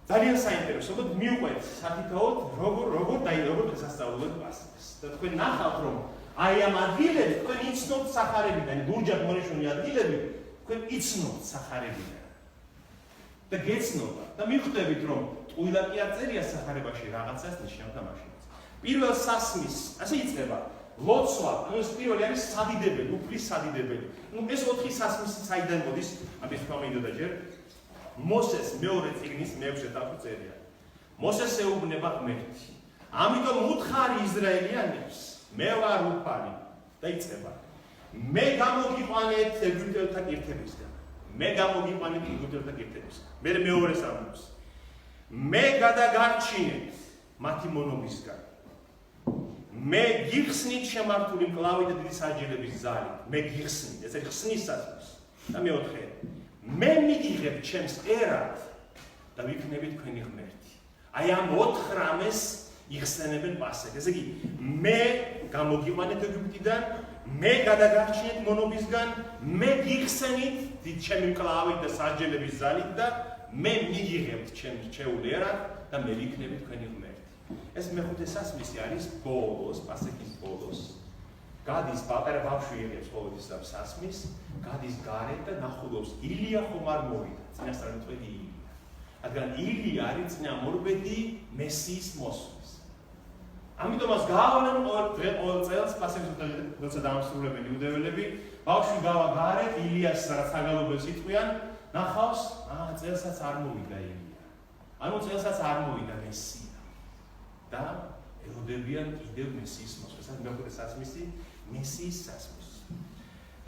ძალიან საინტერესო, მიუყვეთ საკითხად როგორ დასასწაულოთ პასექს. და თქვენ ნახავთ რომ აი ამ ადგილები თქვენ იცნობთ სახარებიდან, ბურჯად მონიშნული ადგილები თქვენ იცნობთ სახარებიდან. და გეცნობა და მიხვდებით რომ ტყუილა კი არ წერია სახარებაში რაღაცას ნიშნავდა მაშინაც. პირველ სასმის ასე იწყება ლოცვა, ანუ ეს პირველი არის სადიდებელი, უფლის სადიდებელი. ნუ ეს 4 სასმისი საიდან მოდის, ამის თქმა მინდოდა ჯერ მოსეს მეორე წიგნის მე-6 დაფი წერია. მოსეს ეუბნება ღმერთი. ამიტომ უთხარი ისრაელიანებს, მე ვარ უფალი და იწყება. მე გამოგიყვანეთ ეგვიპტელთა კირთებისგან. მე გამოგიყვანეთ ეგვიპტელთა კირთებისგან. მე მეორე სამბოს. მე გადაგარჩინეთ მათი მონობისგან. მე გიხსნით შემართული მკლავი და დიდი საჯელების ზალი. მე გიხსნით, ეს არის ხსნის სასმის. და მეოთხე. მე მიგიღებ ჩემს ერად და ვიქნები თქვენი ღმერთი. აი ამ 4 რამეს იხსენებენ პასექს. ესე იგი, მე გამოგიყვანეთ ეგვიპტიდან, მე გადაგარჩინეთ მონობისგან, მე გიხსენით დიდ ჩემი მკლავით და საჯელების ზალით და მე მიგიღებთ ჩემს რჩეულ ერად და მე ვიქნები თქვენი ღმერთი. ეს მეხუთე სასმისი არის ბოლოს, პასექის ბოლოს. გადის პატარა ბავშვი იღებს ყოველთვის ამ სასმის, გადის გარეთ და ნახულობს ილია ხომ არ მოვიდა, წინასწარმეტყველი ილია. რადგან ილია არის წინამორბედი მესიის მოსვლის. ამიტომ მას გაავალენ ყოველ წელს პასექის როცა დაამსრულებენ იუდეველები, ბავშვი გავა გარეთ, ილიას საგალობელს იტყვიან, ნახავს, წელსაც არ მოვიდა ილია. ანუ წელსაც არ მოვიდა მესია. და ელოდებიან კიდევ მესიის მოსვლას. მეხუთე სასმისი მესიის სასმისი.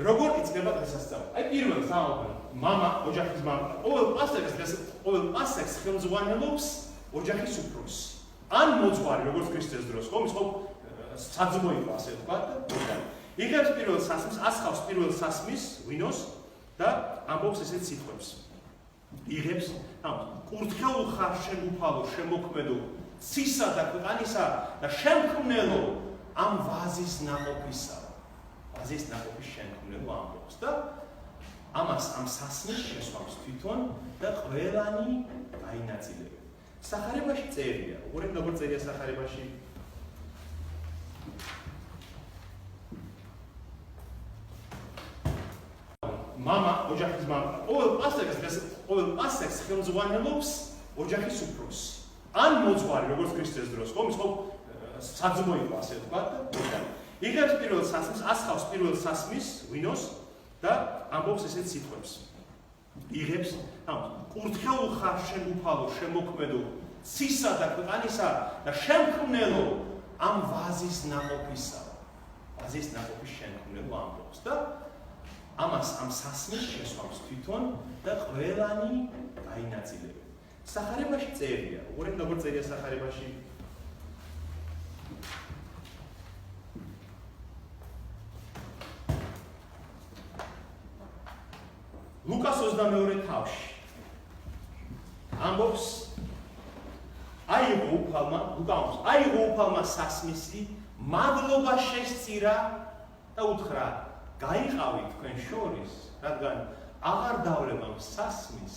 როგორ იწყება დღესასწაული? აი პირველ საუბარ, მამა, ოჯახის მამა, ყოველ პასექს ხელმძღვანელობს ოჯახის უფროსი. ან მოძღვარი, როგორც ქრისტეს დროს, ხომ ის ხო საძმო იყო ასე ვთქვათ და იღებს პირველ სასმის, ასხავს პირველ სასმის, ვინოს და ამბობს ესეთ სიტყვებს. იღებს, კურთხეულ ხარ შენ უფალო, შემოქმედო ცისა და ქვეყანისა და შემქმნელო ამ ვაზის ნაყოფისა. ვაზის ნაყოფის შემქმნელო ამბობს და ამას ამ სასმის შესვამს თვითონ და ყველანი გაინაწილება. სახარებაში წერია, უყურეთ როგორ წერია სახარებაში. მამა, ოჯახის მამა, ყოველ პასექს ხელმძღვანელობს ოჯახის უფროსი. ან მოძღვარი, როგორც ქრისტეს დროს, ხომ ის ხო საძმო იყო ასე ვთქვათ და იღებს პირველ სასმის, ასხავს პირველ სასმის, ვინოს და ამბობს ესეთ სიტყვებს. იღებს, კურთხეულ ხარ შენ უფალო, შემოქმედო ცისა და ქვეყანისა და შემქმნელო ამ ვაზის ნაყოფისა. ვაზის ნაყოფის შემქმნელო ამბობს და ამას ამ სასმის შესვამს თვითონ და ყველანი გაინაწილება. სახარებაში წერია, უყურეთ როგორ წერია სახარებაში. ლუკას 22 თავში ამბობს აიღო უფალმა სასმისი, მადლობა შესწირა და უთხრა, გაიყავით თქვენ შორის, რადგან აღარ დავლევამ სასმის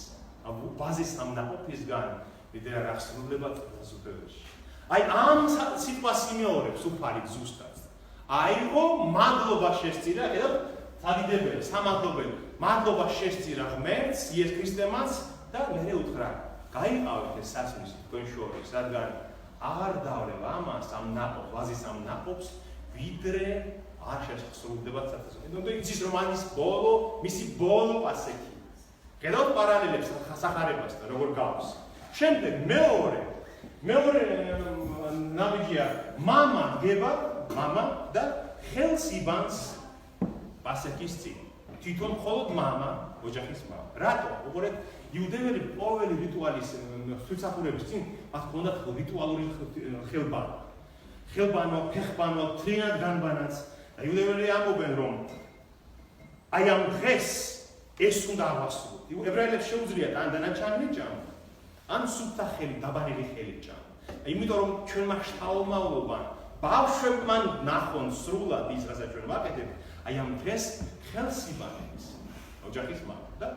ბაზის ამ ნაყოფისგან ვიდრე რა აღსრულება ზუსტებაში. აი ამ სიტყვას იმეორებს უფალი ზუსტად. აიღო მადლობა შესწირა, ხედავთ, სადიდებელი, სამადლობელი, მადლობა შესწირა ღმერთს, იესო ქრისტემაც და მერე უთხრა, გაიყავით ეს სასმისი თქვენ შორის, რადგან აღარ დავლევა ამას ამ ნაყოფს, ბაზის ამ ნაყოფს, ვიდრე არ შესრულდება სათესო. ნუ იცის რომ ამის მისი ბოლო პასექი. ხედავთ პარალელებს სახარებასთან როგორ გავს. შემდეგ მეორე ნაბიჯია მამა დგება, მამა და ხელს იბანს პასექის წინ. თვითონ მხოლოდ მამა, ოჯახის მამა. რატო? უყურეთ, იუდეველები ყოველი რიტუალის ღვთისმსახურების წინ მათ ჰქონდათ რიტუალური ხელბანვა, ფეხბანვა, თლიანად განბანაც იუდეველები ამბობენ, რომ აი ამ დღეს ეს უნდა ავასრულოთ. ებრაელებს შეუძლიათ ან დანაჩანი ჭამ, ან სუფთა ხელი, დაბანელი ხელი ჭამ. იმიტომ რომ ჩვენმა შთაომავლობამ ბავშვებმა ნახონ სრულად ის, რასაც ჩვენ ვაკეთებთ, აი ამ დღეს ხელს იბანებს ოჯახის მამა და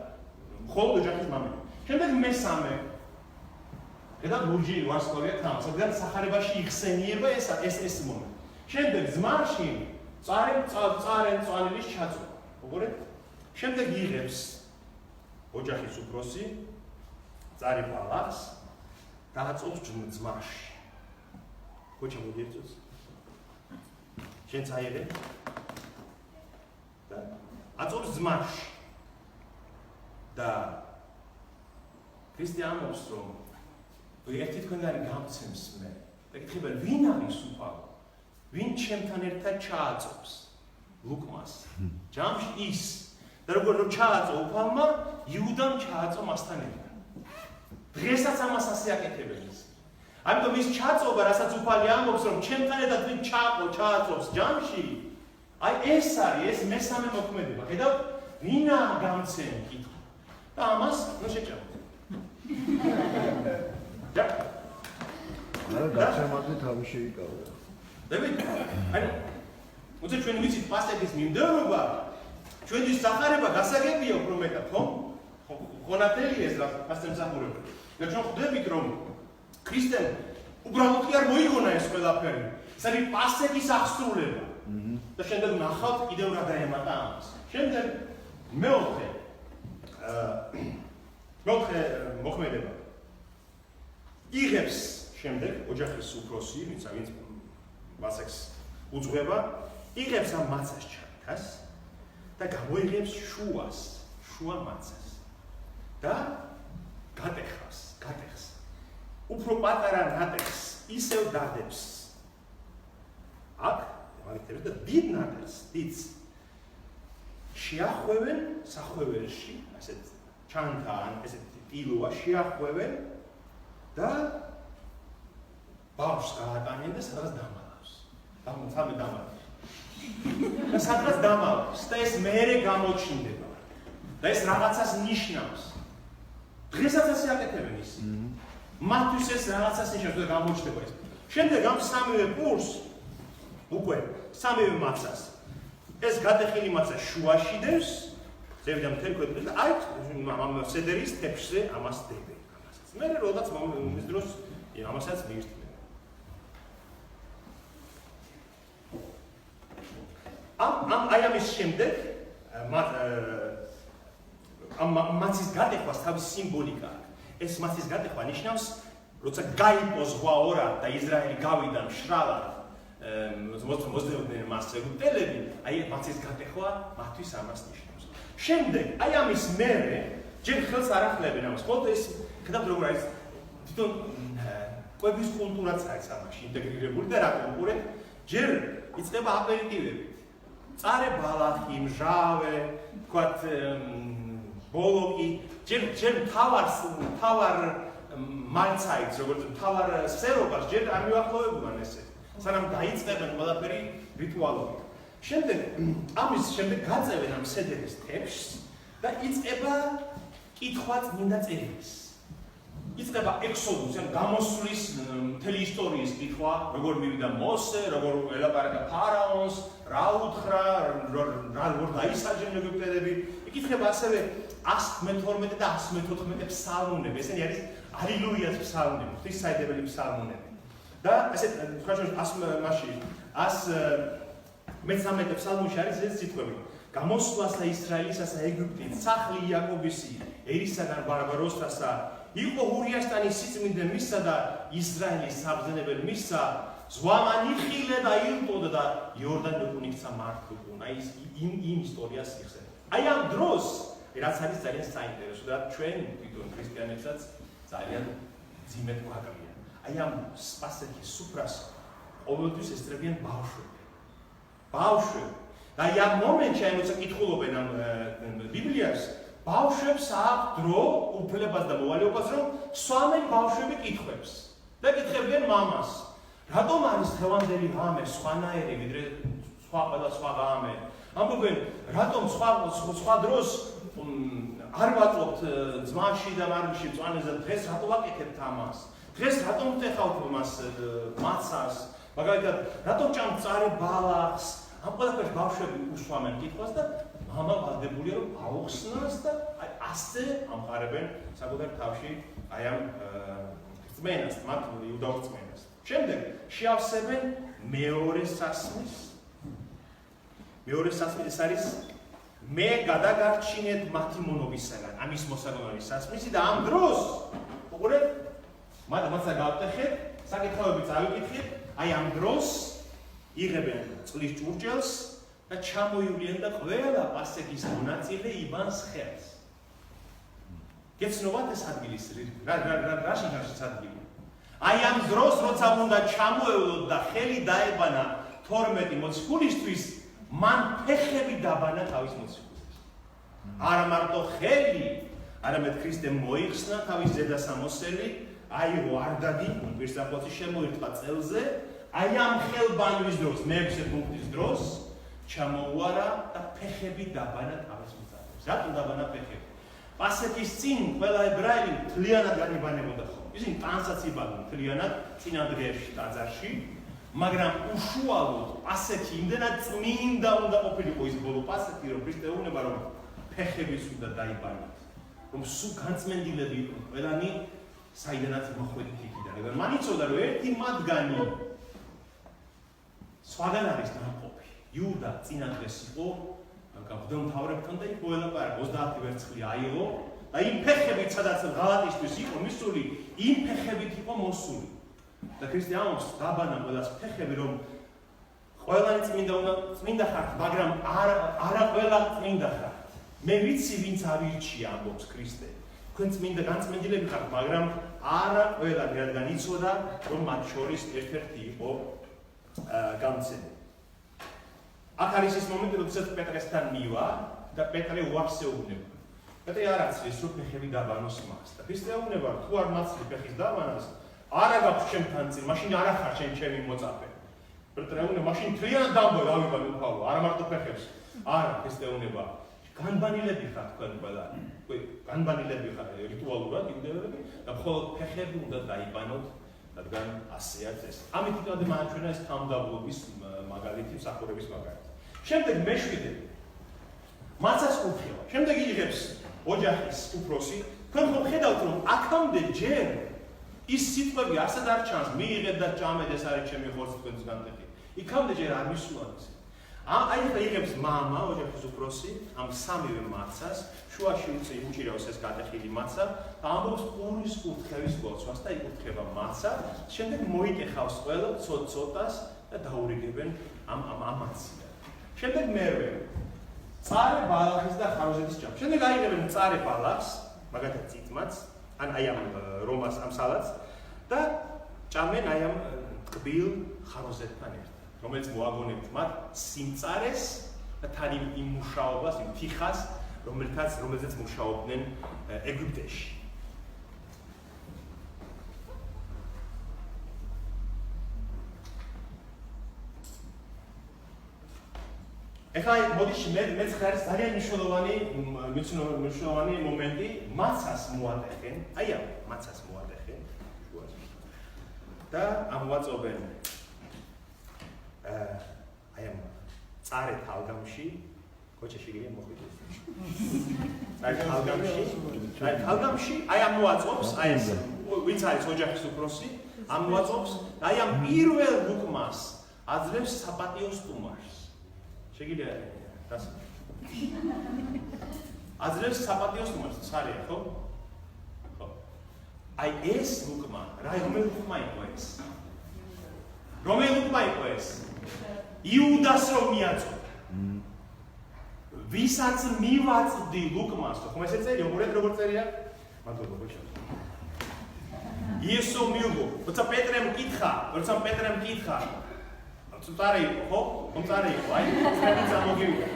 მხოლოდ ოჯახის მამა. შემდეგ მესამე და ლურჯი ვარსკვლავია თამას, რადგან სახარებაში იხსენიება ეს მომენტი. შემდეგ ზმარში წარეწვალების ჩაწვა. უყურეთ? შემდეგ იღებს ოჯახის უფროსი წარი პალას და აწოვს ზმარში. კოჩა მოდიერთოს. შენ წაიღე და აწოვს ზმარში. და ქრისტე ამბობს, რომ ერთი თქვენგანი გამცემს მე. და კითხება, ვინ არის უფალო? ვინ ჩემთან ერთად ჩააწოვს ლუკმას? ჯამში ის. და როგორ რომ ჩააწო უფალმა, იუდამ ჩააწო მასთან ერთად. დღესაც ამას ასე აკეთებენ ის. ამიტომ ის ჩაწობა, რასაც უფალი ამბობს, რომ ჩემთან ერთად ვინ ჩააწოვს ჯამში, აი ეს არის ეს მესამე მოქმედება. ხედავთ, ვინა გამცემ კითხვა. და ამას ნუ შეჭამ. და გაცემაზე თავი შეიკავა. დავით, ანუ მოდი ჩვენ ვიცით პასტების მიმდევრობა, ჩვენთვის სახარება გასაგებია უფრო მეტად, ხო? ხონათელი ეს რა პასტემსახურება. და ჩვენ ხვდებით, რომ ქრისტემ უბრალოდ კი არ მოიგონა ეს ყველაფერი. ეს არის პასტების აღსრულება. და შემდეგ ნახავთ კიდევ რა დაემატა ამას. შემდეგ მეოთხე მოქმედება. იღებს შემდეგ ოჯახის უფროსი, ვინც მასექს უძღვება, იღებს ამ მაცას ჩანთას და გამოიღებს შუა მაცას. და გატეხს. უფრო პატარა ნატეხს ისევ დადებს. აქ მაგითებს და დიდ ნატეხს შეახვევენ სახვეველში, ასეთ ჩანთა ან ესეთ ტილოა შეახვევენ და ბავშვს გაატანიან და სადღაც დამალავს. დამალავს. და სადღაც დამალავს და ეს მერე გამოჩნდება. და ეს რაღაცას ნიშნავს. დღესაც ასე აკეთებენ ის. მათთვის ეს რაღაცას ნიშნავს და გამოჩნდება ეს. შემდეგ ამ სამივე პურს უკვე სამივე მაცას ეს გადახილი მაცა შუაში დევს, ზევიდან მთელ ქვეყნზე და აი ამ სედერის თეფშზე ამას დებენ. მე როდესაც მის დროს ამასაც მიირთმევენ. აი ამის შემდეგ ამ მაცის გადახვას თავის სიმბოლიკა აქვს. ეს მაცის გადახვა ნიშნავს, როცა გაიპო ზღვა ორად და ისრაელი გავიდა მშრალად მოსდევდნენ მას ეგვიპტელები, აი მაცის გადახვა მათთვის ამას ნიშნავს. შემდეგ, აი ამის მერე, ჯერ ხელს არ ახლებენ ამას, ხოლმე ეს ხედავთ როგორ არის თვითონ კვების კულტურაც არის ამაში ინტეგრირებული და რა კონკურენტ, ჯერ იწყება აპერიტივები. წარე ბალახი, მჟავე, თქვათ ბოლოკი, ჯერ თავარ მარცაიც, როგორც თავარ სერობას ჯერ არ მიუახლოვებულან ესე. სანამ დაიწყებენ ყველაფერი რიტუალობით. შემდეგ ამის შემდეგ გაწევენ ამ სედერის თეფშს და იწყება კითხვა წმინდა წერილს. იწყება ექსოდუსი, ან გამოსვლის მთელი ისტორიის კითხვა, როგორ მივიდა მოსე, როგორ ელაპარაკა ფარაონს, რა უთხრა, როგორ დაისაჯენ ეგვიპტელები. იკითხება ასევე 112 და 114 ფსალმუნები. ესენი არის ალილუიას ფსალმუნები, ღვთისმსაიდებელი ფსალმუნები. და ესე თქვა მასში 113 ფსალმუნში არის ეს სიტყვები. გამოსვლასა ისრაელისასა ეგვიპტით, სახლი იაკობისი, ერისაგან ბარბაროსთასა, იყო ჰურიასტანის სიწმინდე მისსა და ისრაელის საბრძანებელი მისსა, ზღვამან იხილე და ილტოდა და იორდანი უკუნიქცა მართლუკუნ. აი იმ ისტორიას იხსენებ. აი ამ დროს რაც არის ძალიან საინტერესო და ჩვენ თვითონ ქრისტიანებსაც ძალიან ძიმედ გვაგრია. აი ამ სპასეთის სუფრას ყოველთვის ესწრებიან ბავშვები. და აი ამ მომენტში აი როცა კითხულობენ ამ ბიბლიას, ბავშვებს აქვს დრო, უფლებას და მოვალეობას, რომ სვამენ ბავშვები კითხვებს და კითხებდნენ მამას, რატომ არის დღევანდელი ღამე სხვანაირი ვიდრე სხვა ღამე. ამბობენ, რატომ სხვა დროს არ ვატყობთ ძმაში და მარიში მწვანეზე, დღეს რატო ვაკეთებთ ამას? დღეს რატომ ვტეხავთ მას მაცას? მაგალითად, რატომ ჭამთ მწარე ბალახს? ამ ყველაფერს ბავშვები უსვამენ კითხვას და მამა ვალდებულია რომ აუხსნას და აი ასე ამყარებენ საკუთარ თავში აი ამ რწმენას, მათ იუდაურ რწმენას. შემდეგ შეავსებენ მეორე სასმის. მეორე სასმის ეს არის მე გადაგარჩინეთ მათი მონობისაგან, ამის მოსაგონარი სასმისი და ამ დროს უყურეთ, მათსა გავტეხეთ, საკითხავები წავიკითხეთ, აი ამ დროს იღებენ წყლის ჭურჭელს და ჩამოივლიან და ყველა პასექის მონაწილე იბანს ხელს. გეცნობათ ეს ადგილის რა შინაშიც ადგილი. აი ამ დროს როცა უნდა ჩამოევლოთ და ხელი დაებანა 12 მოციქულისთვის, მან ფეხები დაბანა თავის მოციქულს. არა მარტო ხელი, არამედ ქრისტემ მოიხსნა თავის ზედასამოსელი, აიღო არდაგი, პირსახოცი შემოირთვა წელზე, აი ამ ხელბანვის დროს, მე-6 პუნქტის დროს ჩამოუარა და ფეხები დაბანა თავის მოციქულს. რატომ დაბანა ფეხები? პასექის წინ ყველა ებრაელი მთლიანად განიბანებოდა ხოლმე. ისინი ტანსაც იბადნენ მთლიანად წინა დღეებში ტაძარში, მაგრამ უშუალოდ პასექი იმდენად წმინდა უნდა ყოფილიყო ის ბოლო პასექი, რომ ქრისტე ეუბნება, რომ ფეხების უნდა დაიბანოთ, რომ სულ განწმენდილები იყვნენ ყველანი საიდანაც მოხვედით იქიდან. მაგრამ მან იცოდა, რომ ერთი მათგანი სხვაგან არის დამყოფი. იუდა წინა დღეს იყო მღვდელმთავრებთან და იქ მოელაპარაკა 30 ვერცხლი აიღო და იმ ფეხებით სადაც ღალატისთვის იყო მისული, იმ ფეხებით იყო მოსული. და ქრისტე ამბობს, დაბანა ყველას ფეხები, რომ ყველანი წმინდა ხართ, მაგრამ არა ყველა წმინდა ხართ. მე ვიცი, ვინც ავირჩია, ამბობს ქრისტე. თქვენ წმინდა განწმენდილები ხართ, მაგრამ არა ყველანი, რადგან იცოდა, რომ მათ შორის ერთ-ერთი იყო გამცემი. აქ არის ის მომენტი, როდესაც პეტრესთან მივა და პეტრე უარს ეუბნება. პეტრე არ აცის, რომ ფეხები დაბანოს მას. და ქრისტე ეუბნება, თუ არ მაცლი ფეხის დაბანას, არა გაქვს ჩემთან წინ, მაშინ არა ხარ ჩემი მოწაფე. პეტრე ეუბნება, მაშინ მთლიანად დამბო დავიბან უფალო, არა მარტო ფეხებს. არა, ქრისტე ეუბნება, განბანილები ხართ თქვენ ყველანი. განბანილები ხართ რიტუალურად იუდეველები და მხოლოდ ფეხები უნდა დაიბანოთ, რადგან ასეა წესი. ამით იქნებოდა მაჩვენა ეს თამდავლობის მაგალითი, მსახურების მაგალითი. შემდეგ მე-7 მაცას ურთიავა. შემდეგ იღებს ოჯახის უფროსი. თქვენ ხომ ხედავთ, რომ აქამდე ჯერ ის სიტყვები ასად არ ჩანს, მიიღეთ და ჭამეთ, ეს არის ჩემი ხორცი თქვენთვის განტეხი. იქამდე ჯერ არ მისულა ის. აი ხა იღებს მამა, ოჯახის უფროსი, ამ სამივე მაცას, შუაში უჭირავს ეს გატეხილი მაცა და ამბობს პურის კურთხევის ლოცვას და იკურთხება მაცა, შემდეგ მოიკეხავს ყველა ცოტ-ცოტას და დაურიგებენ ამ მაციდან. შემდეგ მერვე მწარე ბალახის და ხაროზეთის ჭამ. შემდეგ აიღებენ მწარე ბალახს, მაგალითად წითმაც, ან აი ამ რომას ამ სალატს და ჭამენ აი ამ ტკბილ ხაროზეთთან ერთად, რომელიც მოაგონებთ მათ სიმწარეს და თან იმ მუშაობას, იმ თიხას, რომელზეც მუშაობდნენ ეგვიპტეში. ეხლა მოდიში მეც არის ძალიან მნიშვნელოვანი მომენტი, მაცას მოატეხენ, აი ამ მაცას მოატეხენ შუაზე. და ამოაწობენ აი ამ წარე თალგამში, კოჩა შეგიძლია მოხვიდეთ. წარე თალგამში, აი ამ მოაწობს, აი ეს ვინც არის ოჯახის უფროსი, ამ მოაწობს, აი ამ პირველ ლუკმას აძლევს საპატიო სტუმარს. შეგიძლია დასა. აძლევს საპატიო სტუმარს, ხარია, ხო? ხო. აი ეს ლუკმა, რომელი ლუკმა იყო ეს? რომელი ლუკმა იყო ეს? იუდას რომ მიაწოდა. ვისაც მივაწვდი ლუკმას, ხომ ესე წერია, როგორ წერია? მადლობა, ბოჭა. იესო მიუღო, როცა პეტრემ კითხა, წარე იყო, ხო? ხომ წარე იყო, აი, წერია მოგივიდა.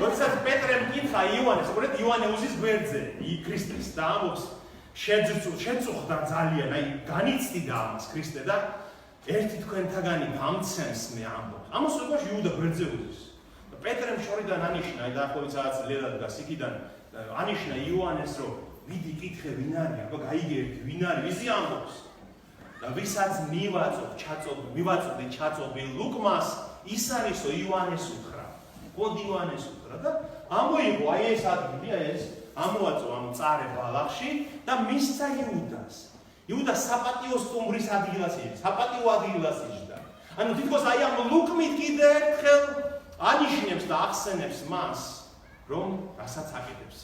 როცა პეტრემ კითხა იოანეს, უბრალოდ იოანე უზის გვერდზე, ქრისტეს და ამბობს, შეწუხდა ძალიან, აი, განიცდიდა ამას ქრისტე და ერთი თქვენთაგანი გამცემს მე ამბობს. ამას როგორ იუდა გვერდზე უძის. პეტრემ შორიდან ანიშნა, დაახლოებით რაღაც ლელა დგას იქიდან ანიშნა იოანეს, რომ მიდი კითხე ვინ არის, აბა გაიგერდი ვინ არის, ვიზი ამბობს. და ვისაც მივაწოდე ჩაწოდვილ ლუკმას, ის არისო იოანეს უთხრა. გოდი იოანეს უთხრა და ამოიღო აი ეს ადგილი, აი ეს ამოაწო ამ წარე ბალახში და მისცა იუდას. იუდა საპატიო სტუმრის ადგილას იყო, საპატიო ადგილას იჯდა. ანუ თითქოს აი ამ ლუკმით კიდე ერთხელ ანიშნებს და ახსენებს მას, რომ რასაც აკეთებს.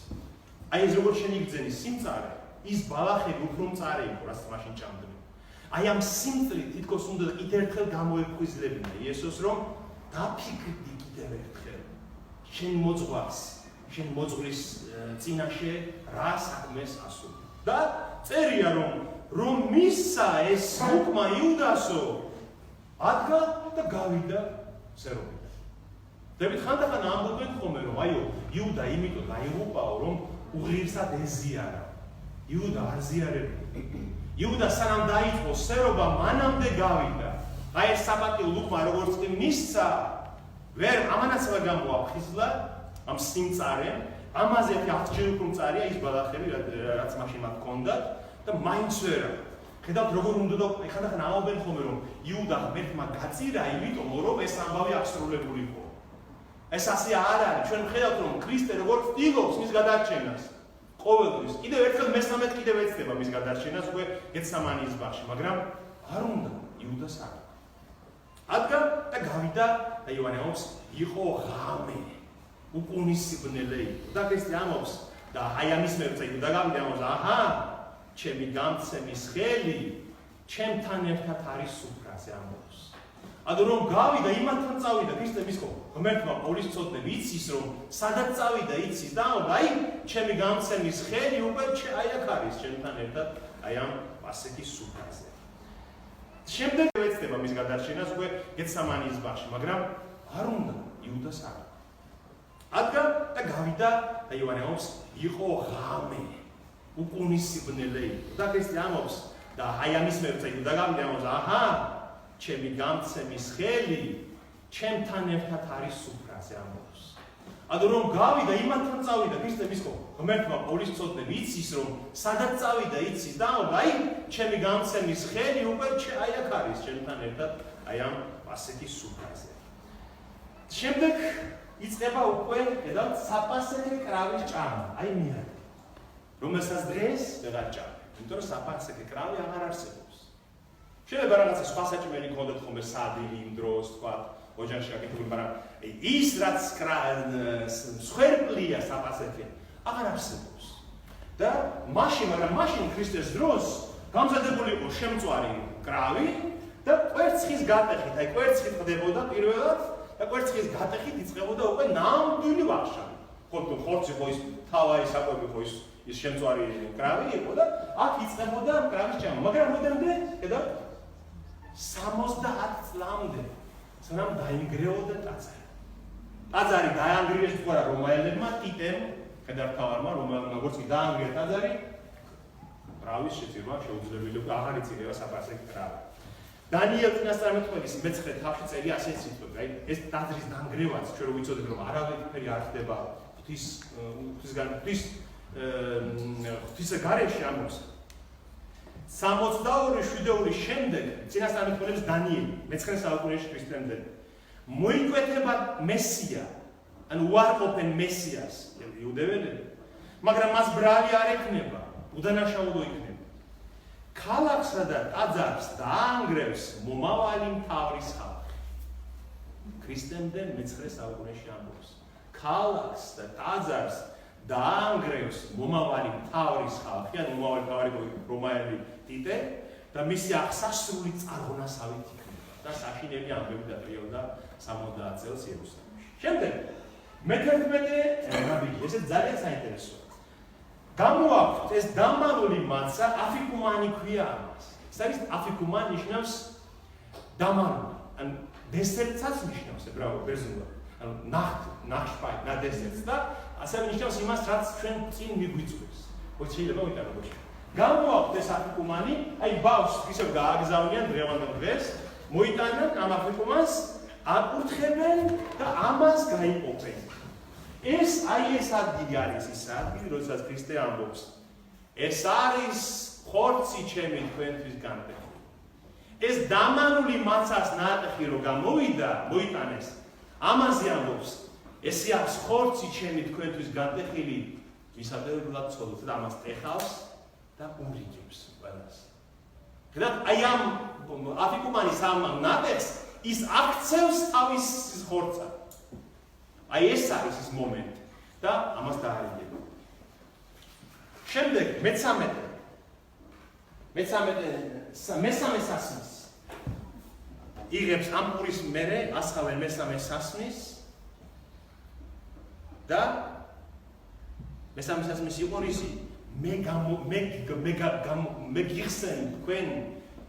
აი ეს როგორც შენიგძენი სიმწარე, ის ბალახები უფრო მწარე იყო, რაც მაშინ ჭამდნენ. აი ამ სიმწრით თითქოს უნდა კიდე ერთხელ გამოექვიზლებინა იესოს, რომ დაფიქრდი კიდევ ერთხელ შენ მოძღვარს, შენ მოძღვრის წინაშე რა საქმეს ასრულებ. და წერია რომ მისცა ეს ლუკმა იუდასო ადგა და გავიდა სეროვიდან. დებით ხანდახან ამბობენ ხოლმე რომ აიო იუდა იმიტომ დაიღუპაო რომ უღირსად ეზიარა. იუდა არ ზიარებდა. იუდა სანამ დაიწყო სერობა მანამდე გავიდა. აი ეს საპატიო ლუკმა როგორც კი მისცა ვერ ამანაც ვერ გამოაფხიზლა ამ სიმწარემ. ამაზე 10-ჯერ უფრო მწარია ის ბალახები რაც მაშინ მათ ჰქონდათ და მაინც ვერა. ხედავთ როგორ უნდა და ხანდახან ამბობენ ხოლმე რომ იუდა ღმერთმა გაწირა იმიტომ რომ ეს ამბავი აღსრულებული იყო. ეს ასე არ არის. ჩვენ ხედავთ რომ ქრისტე როგორ ცდილობს მის გადარჩენას. ყოველთვის კიდევ ერთხელ მესამედ კიდევ ეცდება მის გადარჩენას უკვე გეთსემანის ბაღში, მაგრამ არ უნდა იუდას არ. ადგა და გავიდა და იოანე ამბობს იყო ღამე. უკუნისიბნელე იყო. და ქრისტე ამბობს და აი ამის მერწე იუდა გავიდა ამბობს აჰა ჩემი გამცემის ხელი ჩემთან ერთად არის სუფრაზე ამბობს. ანუ რომ გავიდა იმათთან წავიდა ქრისტე მის ღმერთმა პოლის წოდნე იცის რომ სადაც წავიდა იცის და აი ჩემი გამცემის ხელი უკვე აი აქ არის ჩემთან ერთად აი ამ ასეთი სუფრაზე. შემდეგ ეცდება მის გადარჩენას უკვე გეთსემანის ბაღში, მაგრამ არ უნდა იუდას არ. ადგა და გავიდა და იოანე ამბობს იყო ღამე. უკუნისიბნელე იყო. და ქრისტე ამბობს და აი ამის მერწე იუდა გავიდა ამბობს აჰა ჩემი გამცემის ხელი ჩემთან ერთად არის სუფრაზე ამბობს. ანუ რომ გავიდა იმათთან წავიდა ქრისტე მის ღმერთმა პოლის წოდნე იცის რომ სადაც წავიდა იცის და აი ჩემი გამცემის ხელი უკვე აი აქ არის ჩემთან ერთად აი ამ ასეთი სუფრაზე. შემდეგ იწყება უკვე ხედავთ საპასეხე კრავის ჭამა. აი მიანა რომელსაც დღეს ვეღარ ჭამე. იმიტომ რომ საპასეხე კრავი აღარ არსებობს. შეიძლება რაღაცა სხვა საჭმელი გქონდეთ ხოლმე სადილი იმ დროს თქვა ოჯახში აკეთებული, მაგრამ ის რაც სხერპლია საპასეხე აღარ არსებობს. და მაშინ ქრისტეს დროს გამზადებული იყო შემწვარი კრავი და კვერცხის გატეხით, აი კვერცხით ხდებოდა პირველად და კვერცხის გატეხით იწყებოდა უკვე ნამდვილი ვახშამი. ხორცი ხო ის თავარი საკვები ხო ის შემწვარი კრავი იყო და აქ იწყებოდა კრავის ჭამა. მაგრამ მოდემდე ხედავთ 70 წლამდე სანამ დაინგრეოდა ტაძარი. ტაძარი დაანგრიეს თქვა რომაელებმა ტიტემ ხედავთ თავარმა როგორც კი დაანგრია ტაძარი კრავის შეწირვა შეუძლებელი უკვე აღარ იწირება საპასეხე კრავი. დანიელ წინასწარმეტყველის მე-9 თავში წერია ასეთ სიტყვებს. აი ეს ტაძრის დანგრევაც ჩვენ რო ვიცოდეთ რომ არავითარი არ ხდება ღვთის გარეშე ამბობს 62 შემდეგ წინასწარმეტყველის დანიელი მე-9 საუკუნეში ქრისტემდე მოიკვეთება მესია, ანუ უარყოფენ მესიას იუდეველები, მაგრამ მას ბრავი არ ექნება, უდანაშაულო იქნება. ქალაქსა და ტაძარს დაანგრევს მომავალი მთავრის ხალხი. ქრისტემდე მე-9 საუკუნეში ამბობს. ქალაქს და ტაძარს დაანგრევს მომავალი მთავრის ხალხი, ანუ მომავალი მთავარი რომაელი ტიტე და მისი აღსასრული წარღვნასავით იქნება. და საშინელი ამბები დატრიალდა 70 წელს იერუსალიმში. შემდეგ მე-11 რაბინი, ესე ძალიან საინტერესოა. გამოაქვთ ეს დამალული მაცა, აფიკუმანი ქვია ამას. ეს არის აფიკუმანი ნიშნავს დამალული, ან დესერტსაც ნიშნავს ებრაულ ბერძნულად. ანუ ნახშპაი, ნადესერტს და ასევე ნიშნავს იმას, რაც ჩვენ წინ მიგვიწვევს. ხო შეიძლება ვიტანო ბოჭი. გამოაქვთ ეს აფიკუმანი, აი ბავშვს ისევ გააგზავნიან დღევანდელ დღეს მოიტანენ ამ აფრიკომას, აკურთხებენ და ამას გაიყოფენ. ეს ადგილი არის ის ადგილი, როდესაც ქრისტე ამბობს. ეს არის ხორცი ჩემი თქვენთვის განტეხილი. ეს დამანული მაცას ნატეხი რო გამოვიდა, მოიტანეს. ამაზე ამბობს. ესე აქვს ხორცი ჩემი თქვენთვის განტეხილი, ვისადევრულად ცოდოთ და ამას ტეხავს და ურიგებს ყველას. ხედავთ, აი ამ აფრიკუმანის ამ ნატეხს ის აქცევს თავის ხორცად. აი ეს არის ის მომენტი და ამას დაარიგება. შემდეგ მესამე სასმის იღებს ამ პურის მერე ასხავენ მესამე სასმის და მესამე სასმის იყო ისი მე გიხსენ თქვენ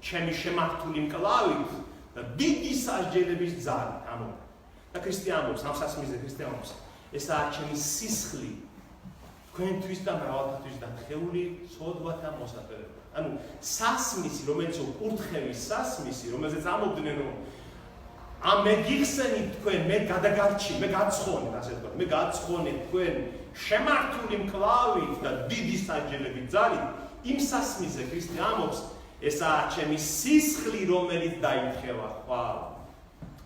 ჩემი შემართული მკლავით და დიდი სასჯელების ძალით ამბობ. და ქრისტე ამბობს, ამ სასმისზე ქრისტე ამბობს, ესაა ჩემი სისხლი თქვენთვის და მრავალთათვის დახეული სოდვათა მოსატარებლად. ანუ სასმისი, რომელიც ურთხევის სასმისი, რომელზეც ამბობდნენ, რომ ამ მე გიხსენით თქვენ, მე გადაგარჩი, მე გაცხონეთ, ასე ვთქვათ, მე გაცხონეთ თქვენ შემართული მკლავით და დიდი სასჯელების ძალით, იმ სასმისზე ქრისტე ამბობს, ესაა ჩემი სისხლი, რომელიც დაიფრთხება ხვალ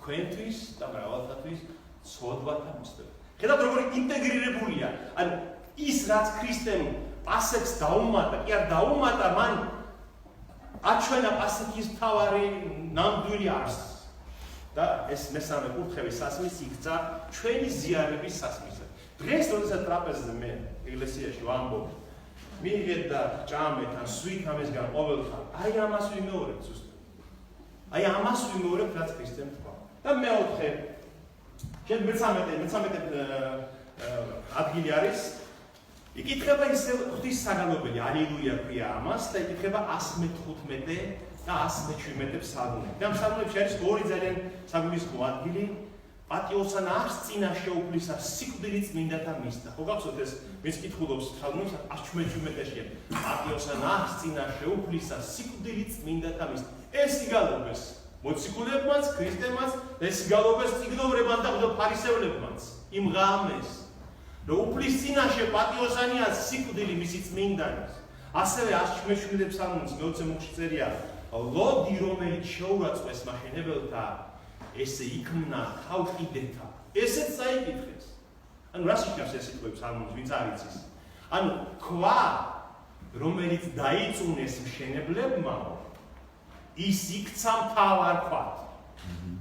თქვენთვის და მრავალთათვის ცოდვათა მოსატარებლად. ხედავთ, როგორი ინტეგრირებულია. ანუ ის რაც ქრისტემ პასექს დაუმატა, კი არ დაუმატა, მან აჩვენა პასექის მთავარი ნამდვილი არსი. და ეს მესამე კურთხევის სასმის იქცა ჩვენი ზიარების სასმისად. დღეს, როდესაც ტრაპეზზე მე ეკლესიაში ვამბობ, მიიღეთ და ჭამეთ ან სვით ამისგან ყოველდღე, აი ამას ვიმეორებ ზუსტად. აი ამას ვიმეორებ, რაც ქრისტემ თქვა. და მეოთხე, მესამე ადგილი არის იკითხება ისე ღვთის საგალობელი, ალილუია ქვია ამას და იკითხება 115 და 117 ფსალმები. და ამ ფსალმებში არის ორი ძალიან საგულისხმო ადგილი, პატიოსან არს წინა შეუპლისა სიკვდილი წმინდათა მისთა. ხო გახსოვთ ეს ვინც კითხულობს ფსალმებს 117-ში. პატიოსან არს წინა შეუპლისა სიკვდილი წმინდათა მისთა. ეს იგალობეს მოციქულებმაც, ქრისტემაც, ეს იგალობეს წიგნოვრებმაც და ფარისევლებმაც. იმ ღამეს რომ უფლის წინაშე პატიოსანია სიკვდილი მისი წმინდანის. ასევე 117 ფსალმის მე-20 მუხში წერია, ლოდი რომელიც შეურაცხყვეს მაშენებელთა, ესე იქმნა თავყიდეთა. ესეც წაიკითხეს. ანუ რას ნიშნავს ეს სიტყვები ფსალმის, ვინც არ იცის? ანუ ქვა, რომელიც დაიწუნეს მშენებლებმა, ის იქცა მთავარ ქვად.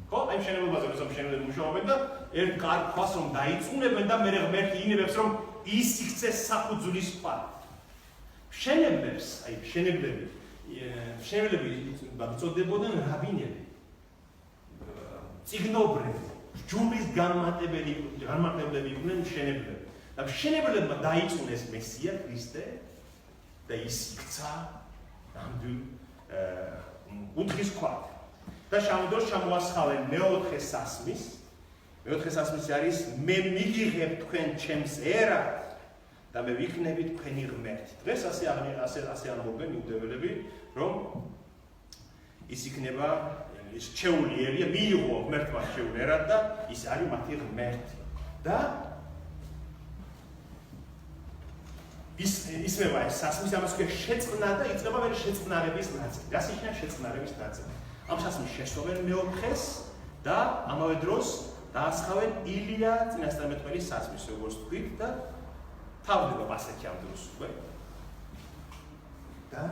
ხო, აი მშენებლობაზე როცა მშენებლები მუშაობენ და ერთ კარგ ქვას რომ დაიწუნებენ და მე ღმერთი ინებებს რომ ის იქცეს საფუძვლის ქვად. მშენებლები იწოდებოდნენ რაბინები, წიგნობრები, ჯუმის განმარტებლები იყვნენ მშენებლები. და მშენებლებმა დაიწუნეს მესია ქრისტე და ის იქცა ნამდვილ კუთხის ქვად. და შემდგომ ჩამოასხავენ მეოთხე სასმის. მეოთხე სასმისი არის მე მიგიღებ თქვენ ჩემს ერად და მე ვიქნები თქვენი ღმერთი. დღეს ასე ამბობენ იუდეველები, რომ ის იქნება ის ჩეული ერია, მიიღო ღმერთმა ჩეული ერად და ის არის მათი ღმერთი. და ისმევა ეს სასმისი, ამას ქვია შეწყნა და იწყება მე შეწყნარების ნაწილი. რას ნიშნავს შეწყნარების ნაწილი? ამ სასმის შესწავლენ მეოთხეს და ამავე დროს დაასხავენ ილია წინასწარმეტყველის სასმის, როგორც ვთქვით და თავდება პასექი ამ დროს უკვე. და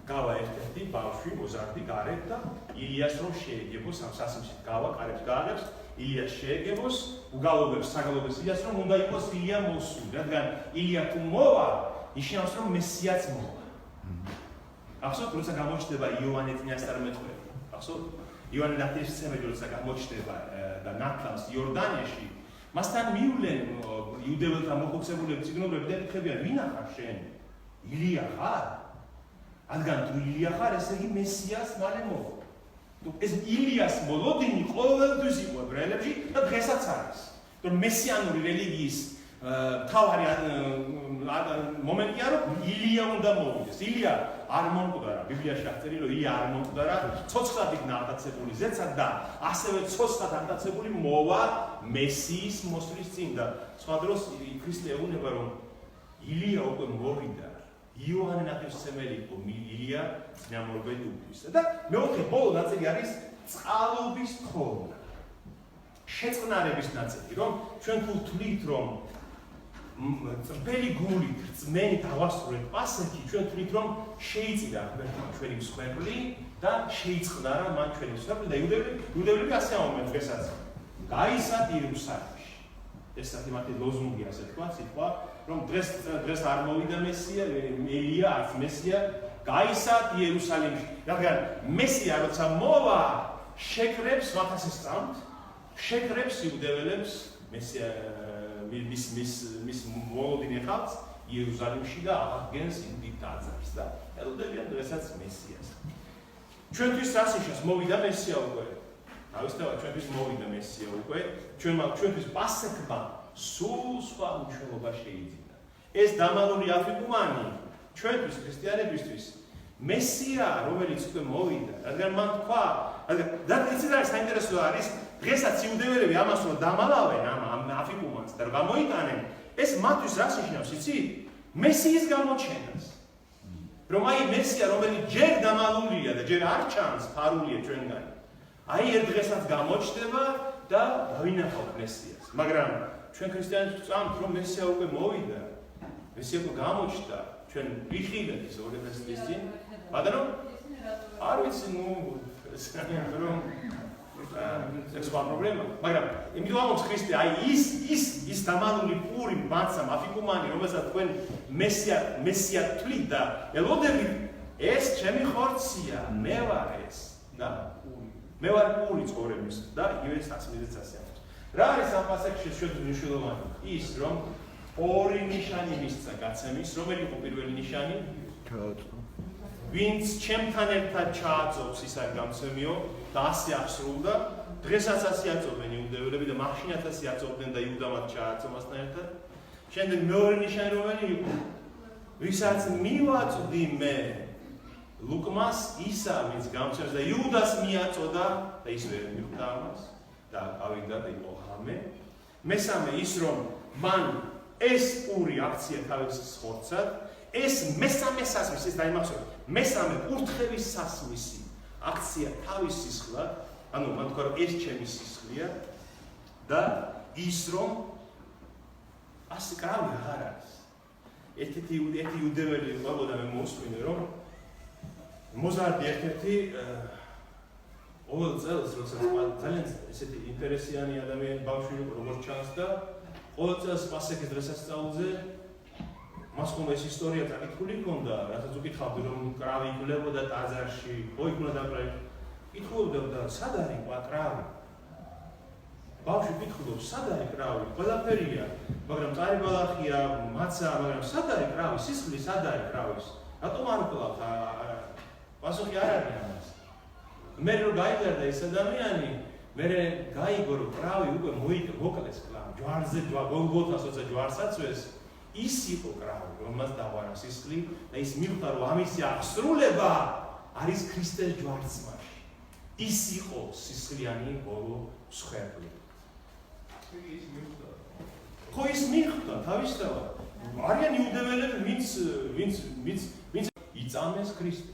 გავა ერთ-ერთი ბავშვი მოზარდი გარეთ და ილიას რომ შეეგებოს ამ სასმისით გავა კარებს გააღებს, ილიას შეეგებოს, უგალობებს საგალობებს ილიას რომ უნდა იყოს ილია მოსული, რადგან ილია თუ მოვა, ნიშნავს რომ მესიაც მოვა. ახსოვთ, როცა გამოჩნდება იოანე წინასწარმეტყველი. ახსოვთ, იოანე ნათლისმცემელი როცა გამოჩნდება და ნათლავს იორდანიაში, მასთან მივლენ იუდეველთა მოხუცებულები, წიგნობრები და ეკითხებიან, ვინ ახარ შენ? ილია ხარ? რადგან თუ ილია ხარ, ესე იგი მესიას მალე მოვა. ეს ილიას მოლოდინი ყოველთვის იყო ებრაელებში და დღესაც არის. რომ მესიანური რელიგიის მთავარი მომენტია რომ ილია უნდა მოვიდეს. ილია არ მომკვდარა, ბიბლიაში აღწერილი რომ ილია არ მომკვდარა, ცოცხლად იქნა აღტაცებული ზეცად და ასევე ცოცხლად აღტაცებული მოვა მესიის მოსვლის წინ და სხვა დროს ქრისტე ეუბნება რომ ილია უკვე მოვიდა. იოანე ნათლისმცემელი იყო ილია წინამორბედი უფლისა და მეოთხე ბოლო ნაწილი არის წყალობის თხოვნა. შეწყნარების ნაწილი, რომ ჩვენ თუ თვლით რომ წრფელი გულით, რწმენით ავასრულეთ პასუხი, ჩვენ თვლით რომ შეიწირა ღმერთმა ჩვენი მსხვერპლი და შეიწყნარა მან ჩვენი მსხვერპლი და იუდევლები ასე ამბობენ დღესაც. გაისად იერუსალიმში. ეს მათი ლოზუნგი ასე თქვა, სიტყვა, რომ დღეს არ მოვიდა მესია, ელია არც მესია, გაისად იერუსალიმში. რადგან მესია როცა მოვა, შეკრებს ვაფასის წამთ, შეკრებს იუდეველებს მესია მის მოლოდინე ხალხს იერუსალიმში და აღადგენს იმ დიდ ტაძარს და ელოდებიან დღესაც მესიას. ჩვენთვის რასიშას მოვიდა მესია უკვე. თავისთავად ჩვენთვის მოვიდა მესია უკვე. ჩვენთვის პასუხმა სულ სხვა მნიშვნელობა შეიძინა. ეს დამალული აფრიკუმანი ჩვენთვის ქრისტიანებისთვის მესია, რომელიც უკვე მოვიდა, რადგან მან თქვა, რადგან იცით რა საინტერესო არის, დღესაც იუდეველები ამას რომ დამალავენ ამ აფრიკუმანს და გამოიტანენ, ეს მათთვის რას ნიშნავს, იცით? მესიის გამოჩენას. რომ აი მესია, რომელიც ჯერ დამალულია და ჯერ არ ჩანს, ფარულია ჩვენგან. აი ერთ დღესაც გამოჩნდება და დავინახავთ მესიას. მაგრამ ჩვენ ქრისტიანებს ვწამთ, რომ მესია უკვე მოვიდა. მესია უკვე გამოჩნდა. ჩვენ ვიხილეთ ის 2000 წლის წინ. ბატონო? არ ვიცი, რომ ეს სხვა პრობლემა. მაგრამ იმიტომ ამბობს ქრისტე, აი ის დამალული პური მაცამ აფიკუმანი, რომელსაც თქვენ მესია თვლით და ელოდებით, ეს ჩემი ხორცია, მე ვარ ეს და მე ვარ პური ცხოვრების და იგივე სასმელიც ასე ამბობს. რა არის ამ პასაჟში შედარებით მნიშვნელოვანი? ის რომ ორი ნიშანი მისცა გაცემის, რომელი იყო პირველი ნიშანი? ვინც ჩემთან ერთად ჩააწობს, ის არ გამცემიო და ასე აღსრულდა. დღესაც ასე აწობენ იუდეველები და მაშინაც ასე აწობდნენ და იუდამაც ჩააწომასთან ერთად. შემდეგ მეორე ნიშანი რომელი იყო? ვისაც მივაწვდი მე ლუკმას ისა, ვინც გამცემს და იუდას მიაწოდა და ის ვერ მიხვდა ამას და გავიდა და იყო ღამე. მესამე ის რომ მან ეს პური აქცია თავის ხორცად, ეს მესამე სასმისი, ეს დაიმახსოვრეთ, მესამე კურთხევის სასმისი აქცია თავის სისხლად, ანუ მან თქვა რომ ეს ჩემი სისხლია და ის რომ ასე კრავი აღარ არის. ერთ-ერთი იუდეველი ყოლოდა მე მოსვინე რომ მოზარდი ერთ-ერთი ყოველ წელს როცა ძალიან ესეთი ინტერესიანი ადამიანი ბავშვი იყო როგორც ჩანს და ყოველ წელს პასექის დღესასწაულზე მას ხომ ეს ისტორია წაკითხული ჰქონდა, რასაც უკითხავდი რომ კრავი იკლებოდა ტაძარში, ხო იქნა დაკრა. კითხულობდა და სად არის კრავი? ბავშვი კითხულობს, სად არის კრავი? ყველაფერია, მაგრამ წარიბალახია, მაცა, მაგრამ სად არის კრავი? სისხლი სად არის კრავის? რატომ არ ვკლავთ? პასუხი არ არის ამას. მე რო გაიგარდა ეს ადამიანი, მე გაიგო რომ კრავი უკვე მოკლეს კრავი. ჯვარზე გოლგოთას როცა ჯვარს აწვეს, ის იყო კრავი, რომელმაც დავარა სისხლი და ის მიხვდა რომ ამისი აღსრულება არის ქრისტეს ჯვარცმაში. ის იყო სისხლიანი ბოლო მსხვერპლი. ხო ის მიხვდა თავისთავად. არიან იუდეველები, ვინც იწამეს ქრისტე.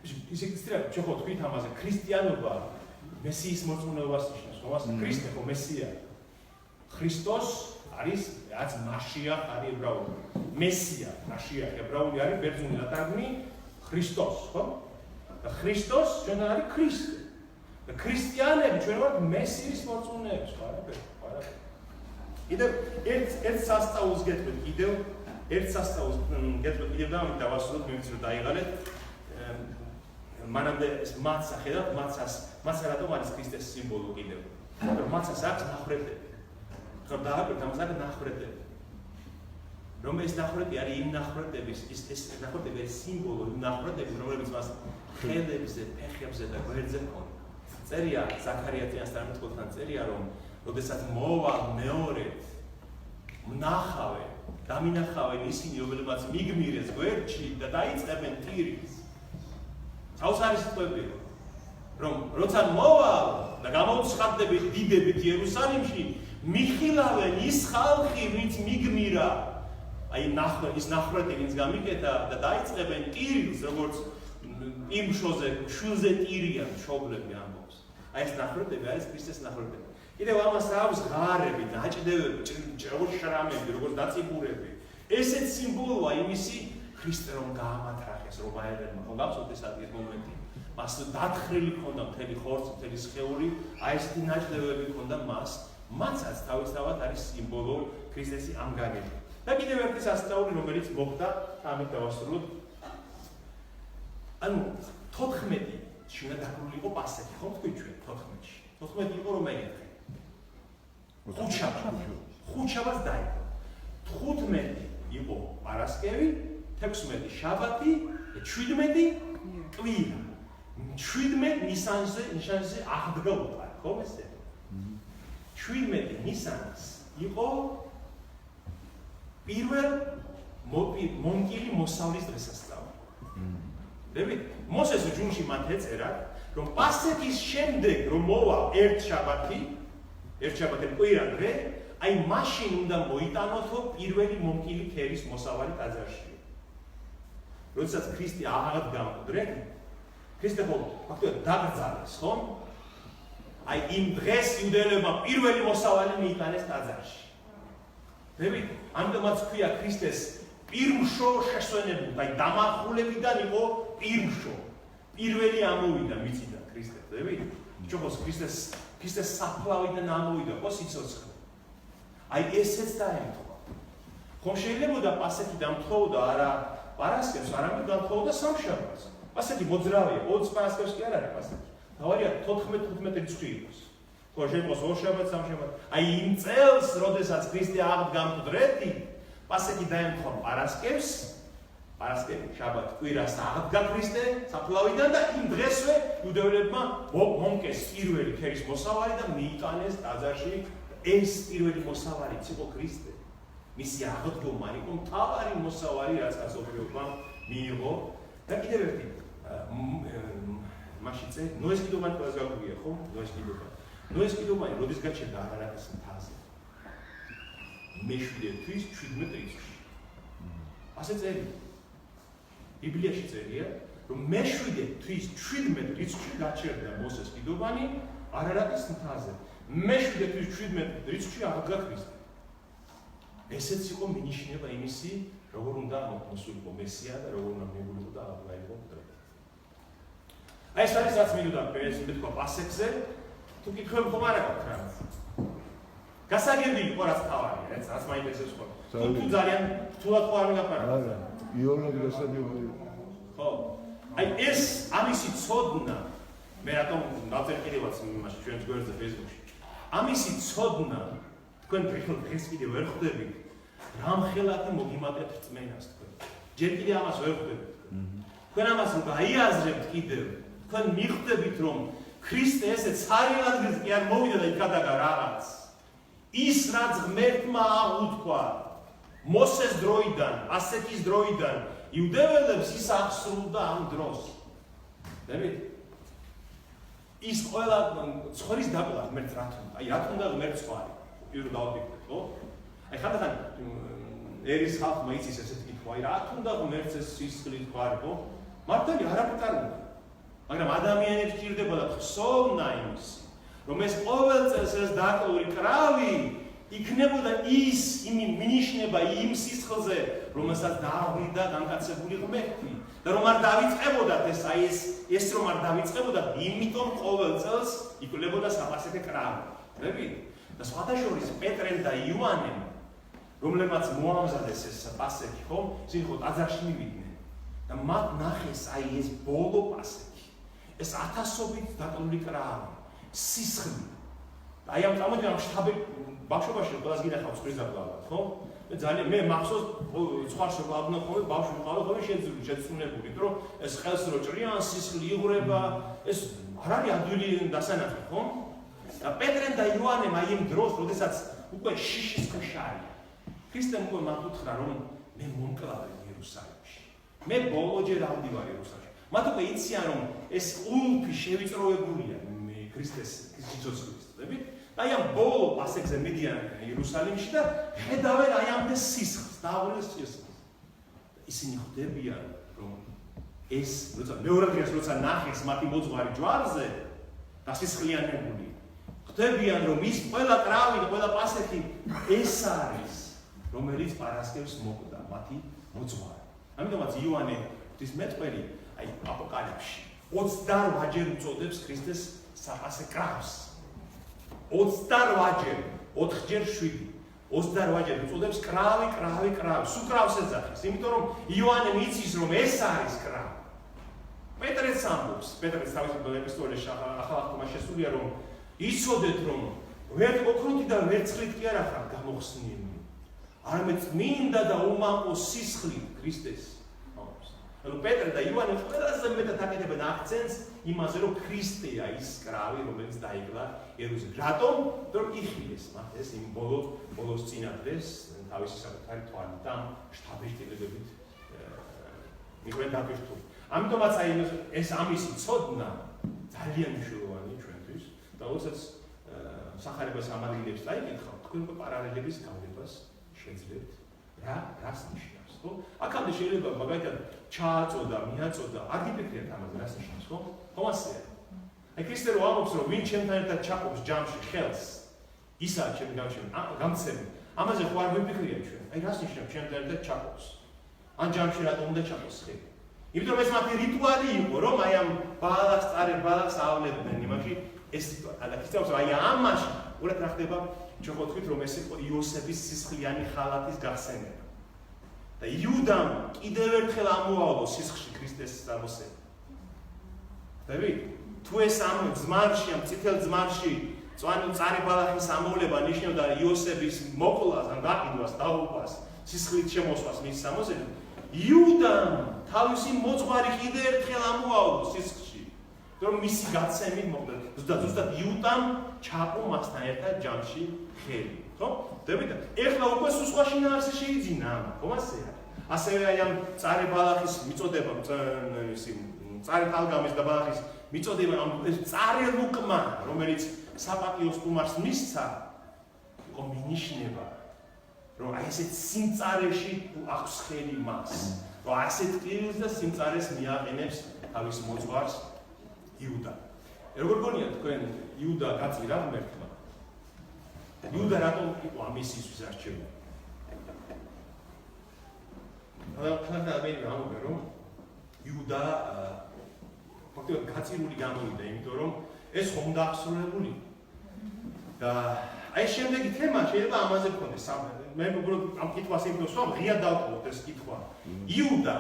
ისე ისე ჩვენ ხო თქვით ამაზე, ქრისტიანობა მესიის მოწმეობას ნიშნავს, ხომ? ქრისტე ხო მესია. ქრისტოს არის რაც მაშიახ არის ებრაული. მესია, მაშიახ ებრაული არის ბერძნული ლათინური ქრისტოს, ხო? და ქრისტოს ჩვენ არის ქრისტე. და ქრისტიანები ჩვენ ვართ მესიის მოწმეები, ხო არა? კიდევ ერთ სასწაულს გეტყვით, კიდევ ერთ სასწაულს გეტყვით, კიდევ დავასრულოთ, მე ვიცი რომ დაიღალეთ. მანამდე ეს მაცა ხედავთ, მაცა რატომ არის ქრისტეს სიმბოლო კიდევ? რომ მაცას აქვს ნახრეტები. ხომ დააკვირდით ამას აქვს ნახრეტები. რომ ეს ნახრეტი არის იმ ნახრეტების, ეს ნახრეტები არის სიმბოლო იმ ნახრეტების, რომლებიც მას ხელებზე, ფეხებზე და გვერდზე ჰქონდა. წერია ზაქარია წინასწარმეტყველთან წერია რომ როდესაც მოვა მეორედ მნახავე დამინახავენ ისინი, რომლებმაც მიგმირეს გვერდში და დაიწყებენ ტირს. საოცარი სიტყვებია, რომ როცა მოვალ და გამოვცხადდებით დიდებით იერუსალიმში, მიხილავენ ის ხალხი, ვინც მიგმირა, აი ის ნახრეთი, ვინც გამიკეთა და დაიწყებენ ტირს, როგორც იმ შულზე ტირია მშობლები ამბობს. აი ეს ნახრეთები არის ქრისტეს ნახრეთები. კიდევ ამას აქვს ღარები, დაჭდებები, როგორც შრამები, როგორც დაწიბურები. ესეც სიმბოლოა იმისი, ქრისტე რომ გაამათრახეს რომაელებმა. ხო გახსოვთ ეს მომენტი? მას დათხრილი ჰქონდა მთელი ხორცი, მთელი სხეული, აი ესეთი ნაჭდებები ჰქონდა მაცაც თავისთავად არის სიმბოლო ქრისტესი ამ გაგებით. და კიდევ ერთი სასწაული, რომელიც მოხდა, ამით დავასრულოთ. ანუ 14 შინა დაკრული იყო პასექი, ხო თქვი ჩვენ 14-ში. 14 იყო რომელი დღე? ხუთშაბათს დაიწყო. 15 იყო პარასკევი, 16 შაბათი და 17 კვირა. 17 ნისანზე აღდგა უყარ, ხო ესე? 17 ნისანს იყო პირველ მომკილი მოსავლის დღესასწაული. დებით, მოსეს ჯუნში მათ ეწერა, რომ პასექის შემდეგ რომ მოვა ერთ შაბათი კვირა დღე, აი მაშინ უნდა მოიტანოთო პირველი მომკილი ქერის მოსავალი ტაძარში. როდესაც ქრისტე აღდგა მკვდრად, ქრისტე ფაქტობრივად დაკრძალეს, ხო? აი იმ დღეს იუდეელებმა პირველი მოსავალი მიიტანეს ტაძარში. დებით, ამიტომაც ქვია ქრისტეს პირმშო შესვენებული, აი დამახულებიდან იყო პირმშო. პირველი ამოვიდა მიწიდან ქრისტე, დებით? ჯობოს ქრისტეს საფლავიდან ამოვიდა ხო სიცოცხლე. აი ესეც დაემთხვა. ხომ შეიძლებოდა პასექი დამთხოვდა არა პარასკევს, არამედ დამთხოვდა სამშაბათს. პასექი მოძრავია, 20 პარასკევს კი არ არის პასექი. თავარია 14-15 რიცხვი იყოს. ხო შეიძლება ორ შაბათს, სამშაბათს. აი იმ წელს, როდესაც ქრისტე აღდგა მკვდრედი, პასექი დაემთხვა პარასკევს, პარასკევი, შაბათი, კვირას აღდგა ქრისტე საფლავიდან და იმ დღესვე იუდეელებმა მომკეს პირველი ქერის მოსავალი და მიიტანეს ტაძარში. ეს პირველი მოსავალი იყო ქრისტე. მისი აღდგომა იყო მთავარი მოსავალი, რაც კაცობრიობამ მიიღო. და კიდევ ერთი მაშინ წე ნოეს კიდობანი ყველაზე გაგვიგია, ხო? ნოეს კიდობანი როდის გაჩერდა არარატის მთაზე? მე-7 თვის 17 რიცხვში. ასე წერია. ბიბლიაში წერია, რომ მე-7 თვის 17 რიცხვში გაჩერდა მოსეს კიდობანი არარატის მთაზე. მე-7 თვის 17 რიცხვში აღდგა ქრისტე. ესეც იყო მინიშნება იმისი, როგორ უნდა მოსულიყო მესია და როგორ უნდა მეგულიყო და აღდგაიყო მკვდრედი. აი ეს არის რაც მინდოდა თქვა პასექზე, თუ კითხები ხომ არ აქვს რა. გასაგები იყო რაც თავარია, რაც მაინტერესებს ხო. თუ ძალიან თულად ხო არ მიგაფარდა. არა, იოლოგ გასაგები. ხო. აი ეს ამისი ცოდნა მე რატომ დავწერ კიდევაც იმაში ჩვენს გვერდზე Facebook-ში. ამისი ცოდნა თქვენ დღეს კიდევ ვერ ხვდებით. რამხელადი მოგიმატებთ რწმენას თქვენ. ჯერ კიდე ამას ვერ ხვდებით თქვენ. თქვენ ამას გაიაზრებთ კიდევ. თქვენ მიხვდებით რომ ქრისტე ესე ცარიელ ადგილს კი არ მოვიდა და იქადაგა რაღაც. ის რაც ღმერთმა აღუთქვა მოსეს დროიდან, პასექის დროიდან, იუდეველებს ის აღსრულდა ამ დროს. დებით? ის ყველა ცხოვრის დაკლა ღმერთს რა თქმა. აი რა თქმა ღმერთს ხარი. პირველ დავდიქვთ, ხო? აი ხანდახან ერის ხალხმა იცის ესეთ კითხვა, აი რა თქმა ღმერთს ეს სისხლით ხარი, ხო? მართალია არაფერ არ უნდა. მაგრამ ადამიანებს ჭირდებოდა ხსოვნა იმის, რომ ეს ყოველ წელს ეს დაკლული კრავი იქნებოდა ის მინიშნება იმ სისხლზე, რომელსაც დააღვიდა განკაცებული ღმერთი და რომ არ დავიწყებოდათ ეს რომ არ დავიწყებოდათ, იმიტომ ყოველ წელს იკლებოდა საპასექე კრავი. ხვდებით? და სხვადასხვა პეტრემ და იოანემ, რომლებმაც მოამზადეს ეს პასექი, ხო? ისინი ხო ტაძარში მივიდნენ და მათ ნახეს აი ეს ბოლო პასექი. ეს ათასობით დაკლული კრავი, სისხლი. აი ამ წამოდი ამ შტაბი ბავშვობაში ყველას გინახავს ხრის დაბლავად, ხო? მე ძალიან მე მახსოვს სხვა შევლავდნენ ხოლმე ბავშვი ვიყავ ხოლმე შეძუნებული, რომ ეს ხელს რო ჭრიან სისხლი იღვრება, ეს არ არის ადვილი დასანახი, ხო? და პეტრემ და იოანემ აი იმ დროს, როდესაც უკვე შიშის ქვეშ არიან, ქრისტემ უკვე მათ უთხრა, რომ მე მომკლავე იერუსალიმში. მე ბოლოჯერ ავდივარ იერუსალიმში. მათ უკვე იციან, რომ ეს ულფი შევიწროებულია ქრისტეს სიცოცხლისწლებით. აი ამ ბოლო პასექზე მიდიან იერუსალიმში და ხედავენ აი ამდე სისხლს, დაავლეს სისხლს. ისინი ხვდებიან, რომ ეს მეორე დღეს როცა ნახეს მათი მოძღვარი ჯვარზე დასისხლიანებული, ხვდებიან, რომ ის ყველა კრავი და ყველა პასექი ეს არის, რომელიც პარასკევს მოკვდა მათი მოძღვარი. ამიტომაც იოანე ღვთისმეტყველი აი აპოკალიფში 28-ჯერ უწოდებს ქრისტეს საპასე კრავს. 28-ჯერ, 4-ჯერ 7, 28-ჯერ უწოდებს კრავი. სულ კრავს ეძახის, იმიტომ რომ იოანე მიცის, რომ ეს არის კრავი. პეტრეც ამბობს, პეტრეც თავის ეპისტოლეში ახალ აღთქმაში შესულია, რომ იცოდეთ, რომ ვერ ოქროთი და ვერცხლით კი არ ახარ გამოხსნილი, არამედ წმინდა და უმამყო სისხლით ქრისტეს. ანუ პეტრე და იოანე ყველაზე მეტად აკეთებენ აქცენტს იმაზე, რომ ქრისტეა ის კრავი, რომელიც დაიგლა იერუსალიმში. რატომ? რომ იხილეს მათ ეს იმ ბოლოს წინადრეს თავისი საკუთარი თვალით და შთაბეჭდილებებით იყვნენ დაპირთული. ამიტომაც აი ეს ამისი ცოდნა ძალიან მნიშვნელოვანია ჩვენთვის და როდესაც სახარებას ამადგილებს დაიკითხავთ, თქვენ უკვე პარალელების გავლებას შეძლებთ. რას ნიშნავს, ხო? აქამდე შეიძლება მაგალითად ჩააწოდა, მიაწოდა, არ გიფიქრიათ ამაზე, რას ნიშნავს, ხო? ხომასეა. აი ქრისტე რო ამბობს, რომ ვინ ჩემთან ერთად ჩაყოფს ჯამში ხელს, ისაა ჩემი გამცემი. ამაზე ხო არ ვიფიქრიათ ჩვენ. აი რას ნიშნავს ჩემთან ერთად ჩაყოფს? ან ჯამში რატომ უნდა ჩაყოს ხელი? იმიტომ ეს მათი რიტუალი იყო, რომ აი ამ ბალას ავლებდნენ იმაში ეს და ქრისტეებს აი ამაში უბრალოდ რა ხდება, ჩვენ ვთქვით, რომ ეს იყო იოსების სისხლიანი ხალათის გახსენება. და იუდამ კიდევ ერთხელ ამოავალო სისხლში ქრისტეს სამოსება. ხვდებით? თუ ეს ამ ძმარში, ამ წითელ ძმარში წარი ბალახის ამოვლება ნიშნავდა იოსების მოკვლას, ან გაყიდვას, დაუყვას, სისხლით შემოსვას მის სამოსებად, იუდამ თავისი მოძღვარი კიდევ ერთხელ ამოავალო სისხლში, რომ მისი გაცემით მოხდა. ზუსტად იუდამ ჩაყო მასთან ერთად ჯამში ხელი. ხო? ხვდებით? ეხლა უკვე სხვა შინაარსი შეიძინა ამ, ხომასეა. ასევე აი ამ წარი ბალახის მიწოდება, წარი თალგამის და ბალახის მიწოდება, ამ წარი ლუკმა, რომელიც საპატიო სტუმარს მისცა, იყო მინიშნება, რომ აი ესეთ სიმწარეში აქვს ხელი მას, რომ ასეთ ტკივილს და სიმწარეს მიაყენებს თავის მოძღვარს იუდა. როგორ გონიათ თქვენ იუდა გაწირა ღმერთმა? იუდა რატომ იყო ამისისთვის არჩეული? ხანდა მე ამბობ რომ იუდა ფაქტობრივად გაწირული გამოვიდა, იმიტომ რომ ეს ხომ დაახსრულებული და აი შემდეგი თემა შეიძლება ამაზე გქონდეს. მე უბრალოდ ამ კითხვას იმდოსვამ ღია დავყოთ ეს კითხვა. იუდა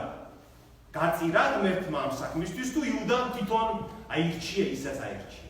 გაწირა ღმერთმა ამ საქმისთვის თუ იუდამ თვითონ აირჩია ისაც აირჩია?